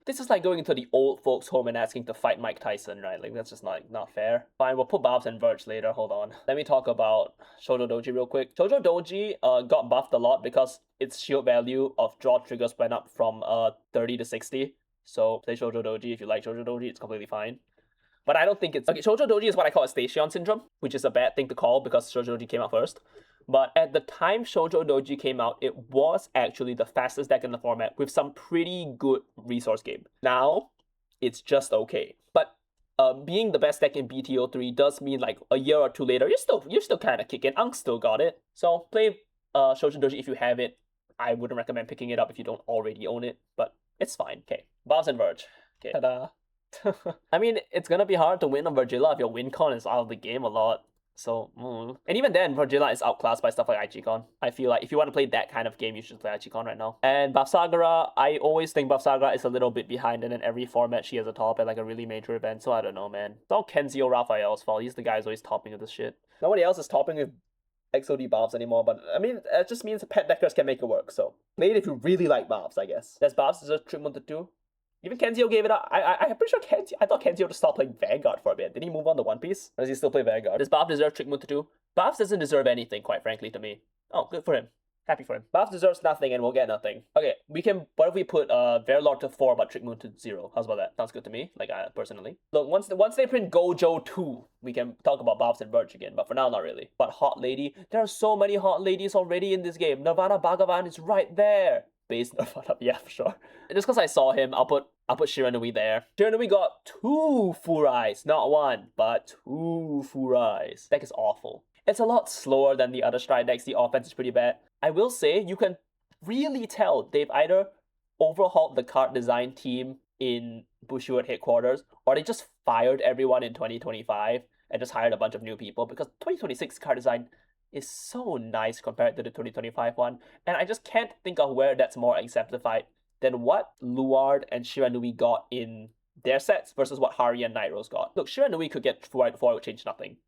this is like going into the old folks' home and asking to fight Mike Tyson, right? Like, that's just not fair. Fine, we'll put Barbs and Verge later, hold on. Let me talk about Shoujo Doji real quick. Shoujo Doji got buffed a lot because its shield value of draw triggers went up from 30 to 60. So play Shoujo Doji if you like Shoujo Doji, it's completely fine. But I don't think it's... Okay, Shoujo Doji is what I call Estacion syndrome, which is a bad thing to call because Shoujo Doji came out first. But at the time Shoujo Doji came out, it was actually the fastest deck in the format with some pretty good resource game. Now, it's just okay. But being the best deck in BTO3 does mean like a year or two later, you're still kind of kicking. Ankh still got it. So play Shoshin Doji, if you have it, I wouldn't recommend picking it up if you don't already own it, but it's fine. Okay, Bobs and Verge. Okay, ta-da. I mean, it's gonna be hard to win on Vergilla if your win con is out of the game a lot. So, and even then, Vergilla is outclassed by stuff like Aichicon. I feel like if you want to play that kind of game, you should play Aichicon right now. And Buffsagara, I always think Buffsagara is a little bit behind, and in every format she has a top at like a really major event, so I don't know, man. It's all Kenzio Raphael's fault. He's the guy who's always topping with this shit. Nobody else is topping with XOD Barbs anymore, but I mean, it just means pet deckers can make it work, so. Maybe if you really like Barbs, I guess. Does Barbs deserve treatment to 2? Even Kenzio gave it up. I'm pretty sure I thought Kenzio just stopped playing Vanguard for a bit. Did he move on to One Piece? Or does he still play Vanguard? Does Barbs deserve Trick Moon to 2? Barbs doesn't deserve anything, quite frankly, to me. Oh, good for him. Happy for him. Barbs deserves nothing and we'll get nothing. Okay, what if we put Verilord to 4 but Trick Moon to 0? How's about that? Sounds good to me, like personally. Look, once they print Gojo 2, we can talk about Barbs and Verge again, but for now, not really. But Hot Lady, there are so many Hot Ladies already in this game. Nirvana Bhagavan is right there. Base Nirvana, yeah, for sure. Just because I saw him, I'll put Shiranui there. Shiranui got 2 Furais, not 1, but 2 Furais. Deck is awful. It's a lot slower than the other Stride decks. The offense is pretty bad. I will say, you can really tell they've either overhauled the card design team in Bushiroad headquarters, or they just fired everyone in 2025 and just hired a bunch of new people, because 2026 card design is so nice compared to the 2025 one, and I just can't think of where that's more exemplified than what Luard and Shiranui got in their sets versus what Harri and Nightrose got. Look, Shiranui could get 4 it would change nothing.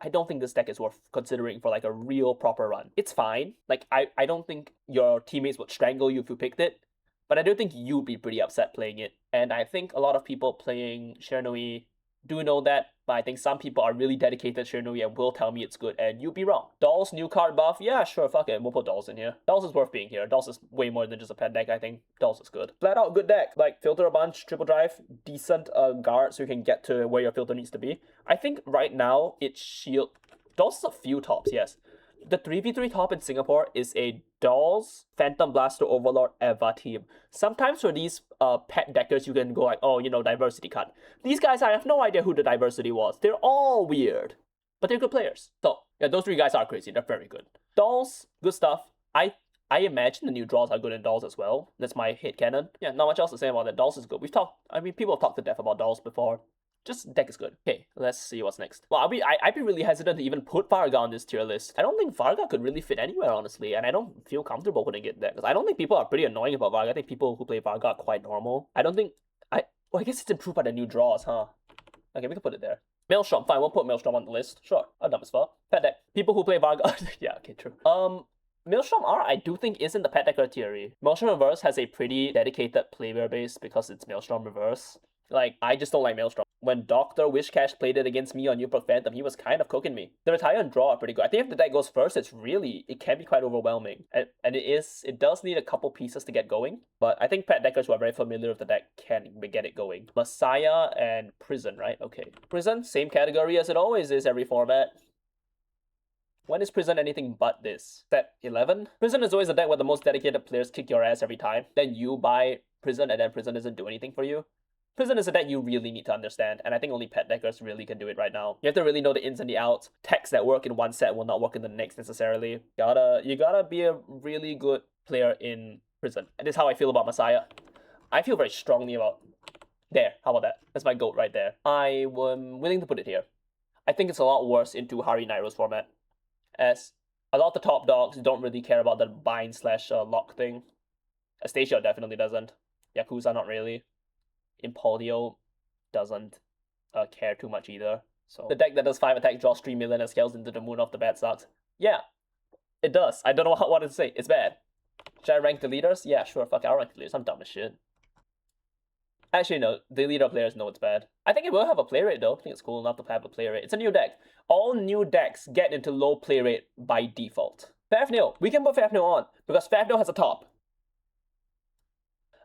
I don't think this deck is worth considering for like a real proper run. It's fine. Like, I don't think your teammates would strangle you if you picked it, but I do think you'd be pretty upset playing it. And I think a lot of people playing Shiranui do know that, but I think some people are really dedicated to Shiranui and will tell me it's good, and you'd be wrong. Dolls, new card buff, yeah, sure, fuck it, we'll put Dolls in here. Dolls is worth being here. Dolls is way more than just a pet deck, I think. Dolls is good. Flat out good deck. Like, filter a bunch, triple drive, decent guard so you can get to where your filter needs to be. I think right now, it's shield. Dolls is a few tops, yes. The 3v3 top in Singapore is a Dolls, Phantom Blaster, Overlord, Eva team. Sometimes for these pet deckers, you can go like, oh, you know, diversity cut. These guys, I have no idea who the diversity was. They're all weird, but they're good players. So, yeah, those 3 guys are crazy. They're very good. Dolls, good stuff. I imagine the new draws are good in Dolls as well. That's my headcanon. Yeah, not much else to say about that. Dolls is good. People have talked to death about Dolls before. Just deck is good. Okay, let's see what's next. Well, I'd be really hesitant to even put Varga on this tier list. I don't think Varga could really fit anywhere, honestly, and I don't feel comfortable putting it there, because I don't think people are pretty annoying about Varga. I think people who play Varga are quite normal. I guess it's improved by the new draws, huh? Okay, we can put it there. Maelstrom, fine, we'll put Maelstrom on the list. Sure, I'm dumb as fuck. Pet deck. People who play Varga, yeah, okay, true. Maelstrom R, I do think isn't the pet decker theory. Maelstrom Reverse has a pretty dedicated player base because it's Maelstrom Reverse. Like, I just don't like Maelstrom. When Dr. Wishcash played it against me on Youthberk Phantom, he was kind of cooking me. The retire and draw are pretty good. I think if the deck goes first, it can be quite overwhelming. And it does need a couple pieces to get going, but I think pet deckers who are very familiar with the deck can get it going. Messiah and Prison, right? Okay. Prison, same category as it always is every format. When is Prison anything but this? Set 11? Prison is always a deck where the most dedicated players kick your ass every time. Then you buy Prison and then Prison doesn't do anything for you. Prison is a deck you really need to understand, and I think only pet deckers really can do it right now. You have to really know the ins and the outs. Techs that work in one set will not work in the next necessarily. You gotta be a really good player in Prison. And this is how I feel about Messiah. I feel very strongly about... There, how about that? That's my goat right there. I am willing to put it here. I think it's a lot worse into Harri Nightrose format, as a lot of the top dogs don't really care about the bind/lock thing. Estacion definitely doesn't. Yakuza, not really. Impauldio doesn't care too much either. So the deck that does 5 attack, draws 3 million, and scales into the moon off the bat sucks. Yeah, it does. I don't know what to say. It's bad. Should I rank the leaders? Yeah, sure. Fuck it, I'll rank the leaders. I'm dumb as shit. Actually, no. The leader players know it's bad. I think it will have a play rate, though. I think it's cool enough to have a play rate. It's a new deck. All new decks get into low play rate by default. Fafnir. We can put Fafnir on, because Fafnir has a top.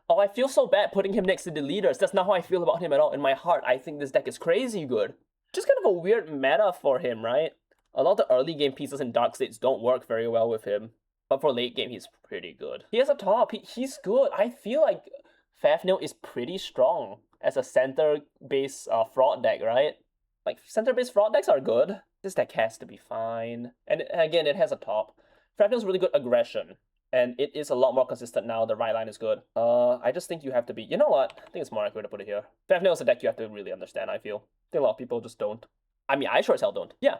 Oh, I feel so bad putting him next to the leaders. That's not how I feel about him at all. In my heart, I think this deck is crazy good. Just kind of a weird meta for him, right? A lot of the early game pieces in Dark States don't work very well with him. But for late game, he's pretty good. He has a top. He's good. I feel like Fafnir is pretty strong as a center-based fraud deck, right? Like, center-based fraud decks are good. This deck has to be fine. And again, it has a top. Frapnel's really good aggression, and it is a lot more consistent now. The right line is good. I just think you have to be... You know what? I think it's more accurate to put it here. Frapnel is a deck you have to really understand, I feel. I think a lot of people just don't. I mean, I sure as hell don't. Yeah,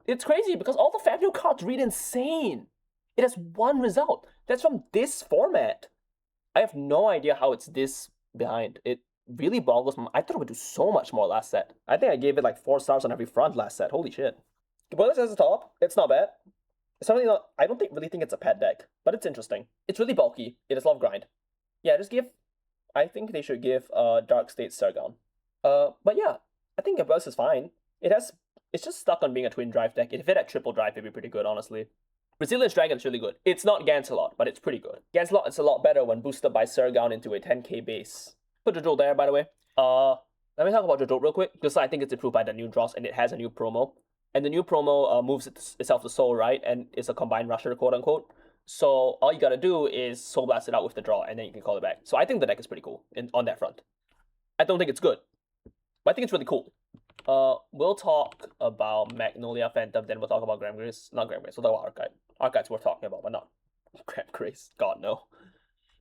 it's crazy because all the Frapnel cards read insane. It has one result. That's from this format. I have no idea how it's this behind. It really boggles my... I thought it would do so much more last set. I think I gave it like 4 stars on every front last set. Holy shit. Boilers as a top, it's not bad. It's something that I don't really think it's a pet deck, but it's interesting. It's really bulky. It has a lot of grind. Yeah, just give... I think they should give Dark State Sargon. But yeah, I think Boilers is fine. It's just stuck on being a twin drive deck. If it had triple drive, it'd be pretty good, honestly. Resilience Dragon is really good. It's not Gancelot, but it's pretty good. Gancelot is a lot better when boosted by Sargon into a 10k base. Put Jojo there, by the way. Let me talk about Jojo real quick, because I think it's improved by the new draws, and it has a new promo. And the new promo moves itself to Soul, right? And it's a combined rusher, quote-unquote. So all you gotta do is Soul Blast it out with the draw, and then you can call it back. So I think the deck is pretty cool on that front. I don't think it's good, but I think it's really cool. We'll talk about Magnolia Phantom, then we'll talk about Gramgrace. Not Gramgrace, we'll talk about Archetype. Archetype's worth talking about, but not Gramgrace. God, no.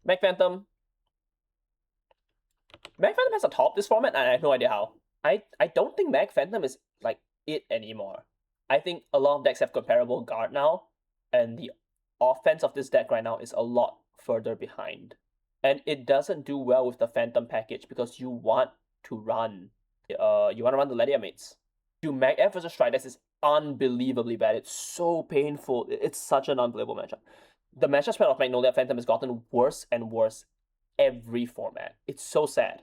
Mag Phantom. Mag Phantom has a top this format, and I have no idea how. I don't think Mag Phantom is, like, it anymore. I think a lot of decks have comparable guard now, and the offense of this deck right now is a lot further behind. And it doesn't do well with the Phantom package because you want to run the Ledia mates. Do Mag F versus Strides is unbelievably bad. It's so painful. It's such an unbelievable matchup. The matchup spread of Magnolia Phantom has gotten worse and worse every format. It's so sad.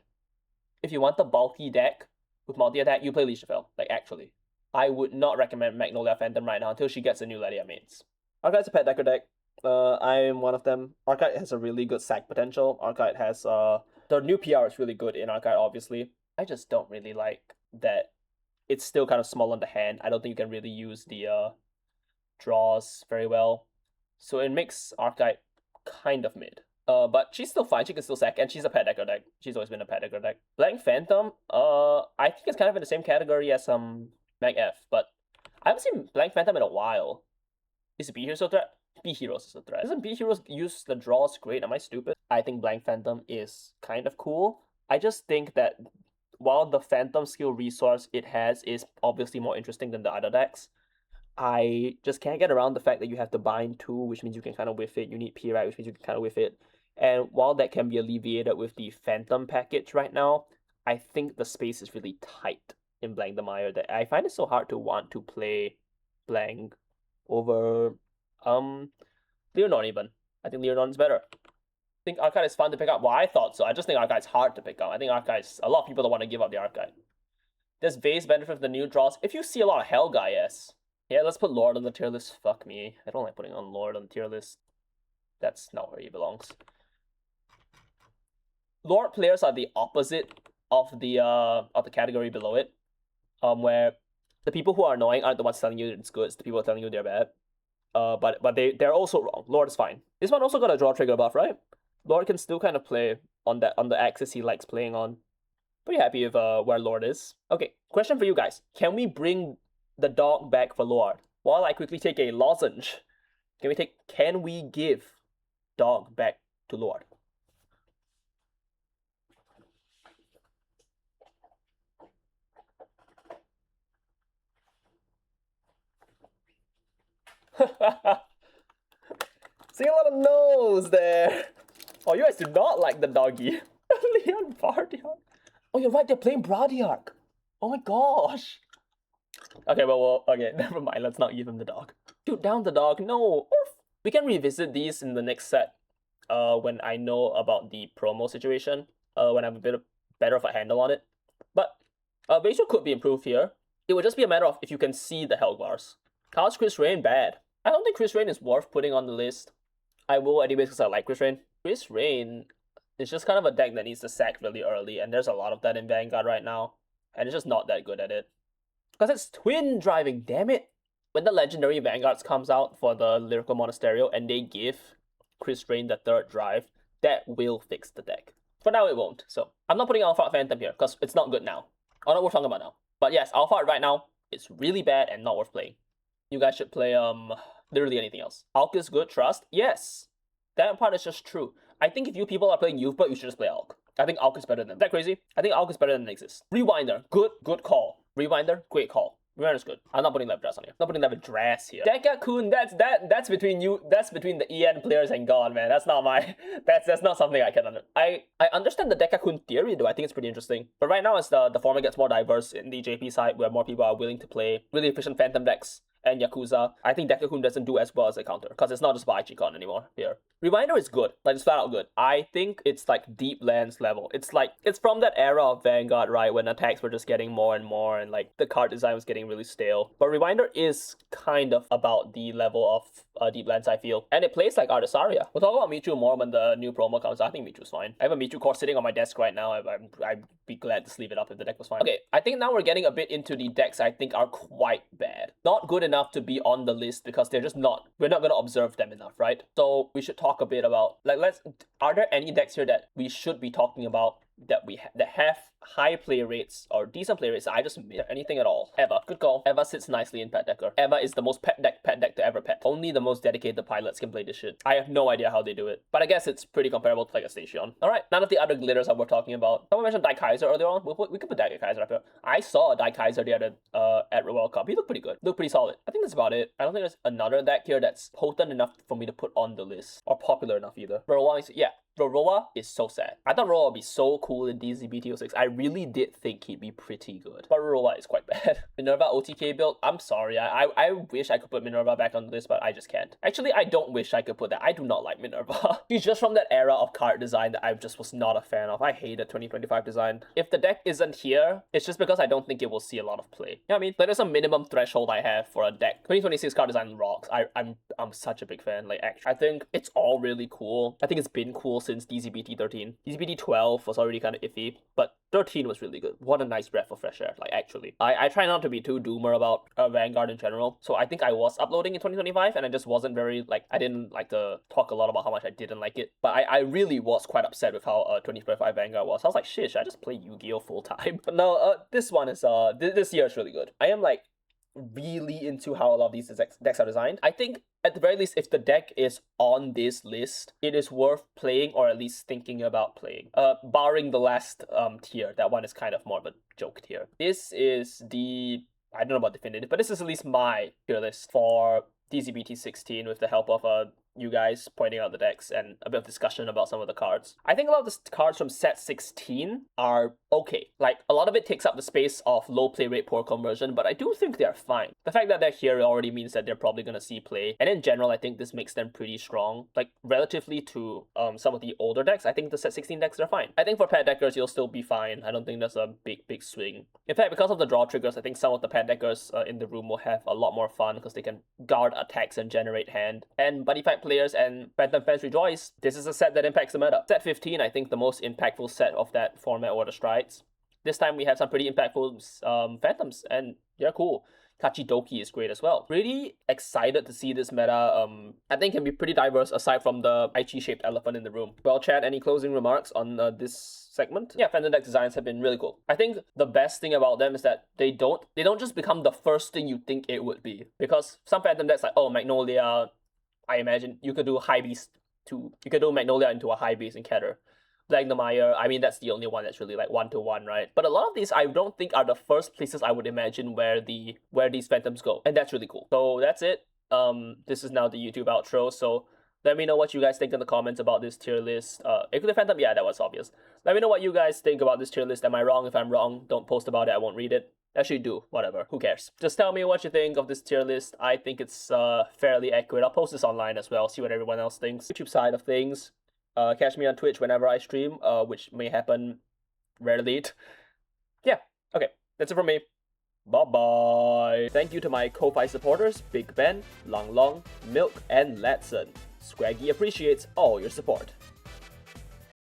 If you want the bulky deck with multi-attack, you play Leishafel. Like, actually. I would not recommend Magnolia Phantom right now until she gets a new Ledia mates. Archetype's a pet decker deck. I'm one of them. Archetype has a really good sack potential. Archetype has the new PR is really good in Archetype, obviously. I just don't really like that it's still kind of small on the hand. I don't think you can really use the draws very well. So it makes Archetype kind of mid. But she's still fine. She can still sack, and she's a pet decker deck. She's always been a pet decker deck. Blank Phantom, I think it's kind of in the same category as Mag F, but I haven't seen Blank Phantom in a while. Is B Heroes a threat? B Heroes is a threat. Doesn't B Heroes use the draws great? Am I stupid? I think Blank Phantom is kind of cool. I just think that while the Phantom skill resource it has is obviously more interesting than the other decks, I just can't get around the fact that you have to bind 2, which means you can kind of whiff it. You need P, right, which means you can kind of whiff it. And while that can be alleviated with the Phantom package right now, I think the space is really tight in Blank the Mire that I find it so hard to want to play Blank over Leonor even. I think Leonor is better. I think Archive is fun to pick up. Well, I thought so. I just think Archive is hard to pick up. I think Archive a lot of people don't want to give up the Archive. Does Vase benefit from the new draws? If you see a lot of Helga, yes. Yeah, let's put Lord on the tier list. Fuck me. I don't like putting on Lord on the tier list. That's not where he belongs. Lord players are the opposite of the category below it. Where the people who are annoying aren't the ones telling you it's good, it's the people telling you they're bad. But they're also wrong. Lord is fine. This one also got a draw trigger buff, right? Lord can still kind of play on the axis he likes playing on. Pretty happy with where Lord is. Okay, question for you guys. Can we bring the dog back for Lord? While I quickly take a lozenge, can we give dog back to Lord? See a lot of no's there. Oh, you guys do not like the doggy. Leon Bardiark. Oh, you're right, they're playing Bradiark. Oh my gosh. Okay, well, okay, never mind. Let's not give him the dog. Shoot down the dog. No. We can revisit these in the next set. When I know about the promo situation. When I have a bit better of a handle on it. But ratio could be improved here. It would just be a matter of if you can see the health bars. How's Chris Rain bad? I don't think Chris Rain is worth putting on the list. I will anyways because I like Chris Rain. Chris Rain is just kind of a deck that needs to sack really early, and there's a lot of that in Vanguard right now, and it's just not that good at it. Because it's twin driving, damn it! When the legendary Vanguards comes out for the Lyrical Monasterio and they give Chris Rain the 3rd drive, that will fix the deck. For now it won't, so I'm not putting Alpha Phantom here because it's not good now. Oh, not worth talking about now. But yes, Alpha right now is really bad and not worth playing. You guys should play literally anything else. Aelq is good, trust? Yes. That part is just true. I think if you people are playing Youthberk, you should just play Aelq. I think Aelq is better than them. Is that crazy? I think Aelq is better than Nexus. Rewinder, good call. Rewinder, great call. Rewinder's good. I'm not putting level dress on here. I'm not putting level dress here. Dekakun, that's between you. That's between the EN players and God, man. That's not my. That's not something I can I understand the Dekakun theory though. I think it's pretty interesting. But right now, as the format gets more diverse in the JP side, where more people are willing to play really efficient Phantom decks and Yakuza, I think Dekakun doesn't do as well as a counter because it's not just about Aichicon anymore here. Rewinder is good, like it's flat out good. I think it's like deep lands level. It's from that era of Vanguard, right, when attacks were just getting more and more and like the card design was getting really stale. But Rewinder is kind of about the level of deep lands, I feel. And it plays like Artisaria. We'll talk about Michu more when the new promo comes. I think Michu's fine. I have a Michu core sitting on my desk right now. I'd be glad to sleeve it up if the deck was fine. Okay, I think now we're getting a bit into the decks I think are quite bad. Not good enough to be on the list because they're just not, we're not going to observe them enough, right? So we should talk a bit about, like, are there any decks here that we should be talking about that that have high play rates or decent play rates? I just missed anything at all. Eva, good call. Eva sits nicely in Pet Decker. Eva is the most pet deck to ever pet. Only the most dedicated pilots can play this shit. I have no idea how they do it, but I guess it's pretty comparable to like Estacion. All right, none of the other glitters that we're talking about. Someone mentioned Daikaiser earlier on. We could put Daikaiser up here. I saw a Daikaiser the other at World Cup. He looked pretty good. Looked pretty solid. I think that's about it. I don't think there's another deck here that's potent enough for me to put on the list or popular enough either. Yeah. Roroa is so sad. I thought Roroa would be so cool in DZ-BT16. I really did think he'd be pretty good. But Roroa is quite bad. Minerva OTK build, I'm sorry. I wish I could put Minerva back on the list, but I just can't. Actually, I don't wish I could put that. I do not like Minerva. She's just from that era of card design that I just was not a fan of. I hated 2025 design. If the deck isn't here, it's just because I don't think it will see a lot of play. You know what I mean? Like, there's a minimum threshold I have for a deck. 2026 card design rocks. I'm such a big fan. Like, actually, I think it's all really cool. I think it's been cool since DZ-BT13. DZ-BT12 was already kind of iffy, but 13 was really good. What a nice breath of fresh air, like actually. I try not to be too doomer about Vanguard in general, so I think I was uploading in 2025 and I just wasn't very, like, I didn't like to talk a lot about how much I didn't like it, but I really was quite upset with how 2025 Vanguard was. I was like, shit, should I just play Yu-Gi-Oh full time? But no, this one is, this year is really good. I am like really into how a lot of these decks are designed. I think at the very least, if the deck is on this list, it is worth playing or at least thinking about playing. Barring the last tier, that one is kind of more of a joke tier. This is the, I don't know about definitive, but this is at least my tier list for DZ-BT16 with the help of you guys pointing out the decks and a bit of discussion about some of the cards. I think a lot of the cards from set 16 are okay. Like, a lot of it takes up the space of low play rate, poor conversion, but I do think they're fine. The fact that they're here already means that they're probably going to see play. And in general, I think this makes them pretty strong. Like, relatively to some of the older decks, I think the set 16 decks are fine. I think for pet deckers, you'll still be fine. I don't think there's a big swing. In fact, because of the draw triggers, I think some of the pet deckers in the room will have a lot more fun because they can guard attacks and generate hand. And buddy fight players and Phantom fans rejoice. This is a set that impacts the meta. Set 15, I think the most impactful set of that format were the Strides. This time we have some pretty impactful Phantoms, and they're cool. Kachidoki is great as well. Really excited to see this meta. I think can be pretty diverse aside from the Aichi-shaped elephant in the room. Well, Chad, any closing remarks on this segment? Yeah, Phantom deck designs have been really cool. I think the best thing about them is that they don't just become the first thing you think it would be. Because some Phantom decks like, oh, Magnolia, I imagine you could do high beast too. You could do Magnolia into a high beast in Keter. Blacknemire, I mean, that's the only one that's really like 1-to-1, right? But a lot of these I don't think are the first places I would imagine where these Phantoms go. And that's really cool. So that's it. This is now the YouTube outro. So let me know what you guys think in the comments about this tier list. Including Phantom, yeah, that was obvious. Let me know what you guys think about this tier list. Am I wrong? If I'm wrong, don't post about it. I won't read it. Actually do, whatever, who cares. Just tell me what you think of this tier list. I think it's fairly accurate. I'll post this online as well, see what everyone else thinks. YouTube side of things, catch me on Twitch whenever I stream, which may happen rarely. Yeah, okay, that's it from me. Bye-bye. Thank you to my Ko-Fi supporters, Big Ben, Long Long, Milk, and Latson. Squaggy appreciates all your support.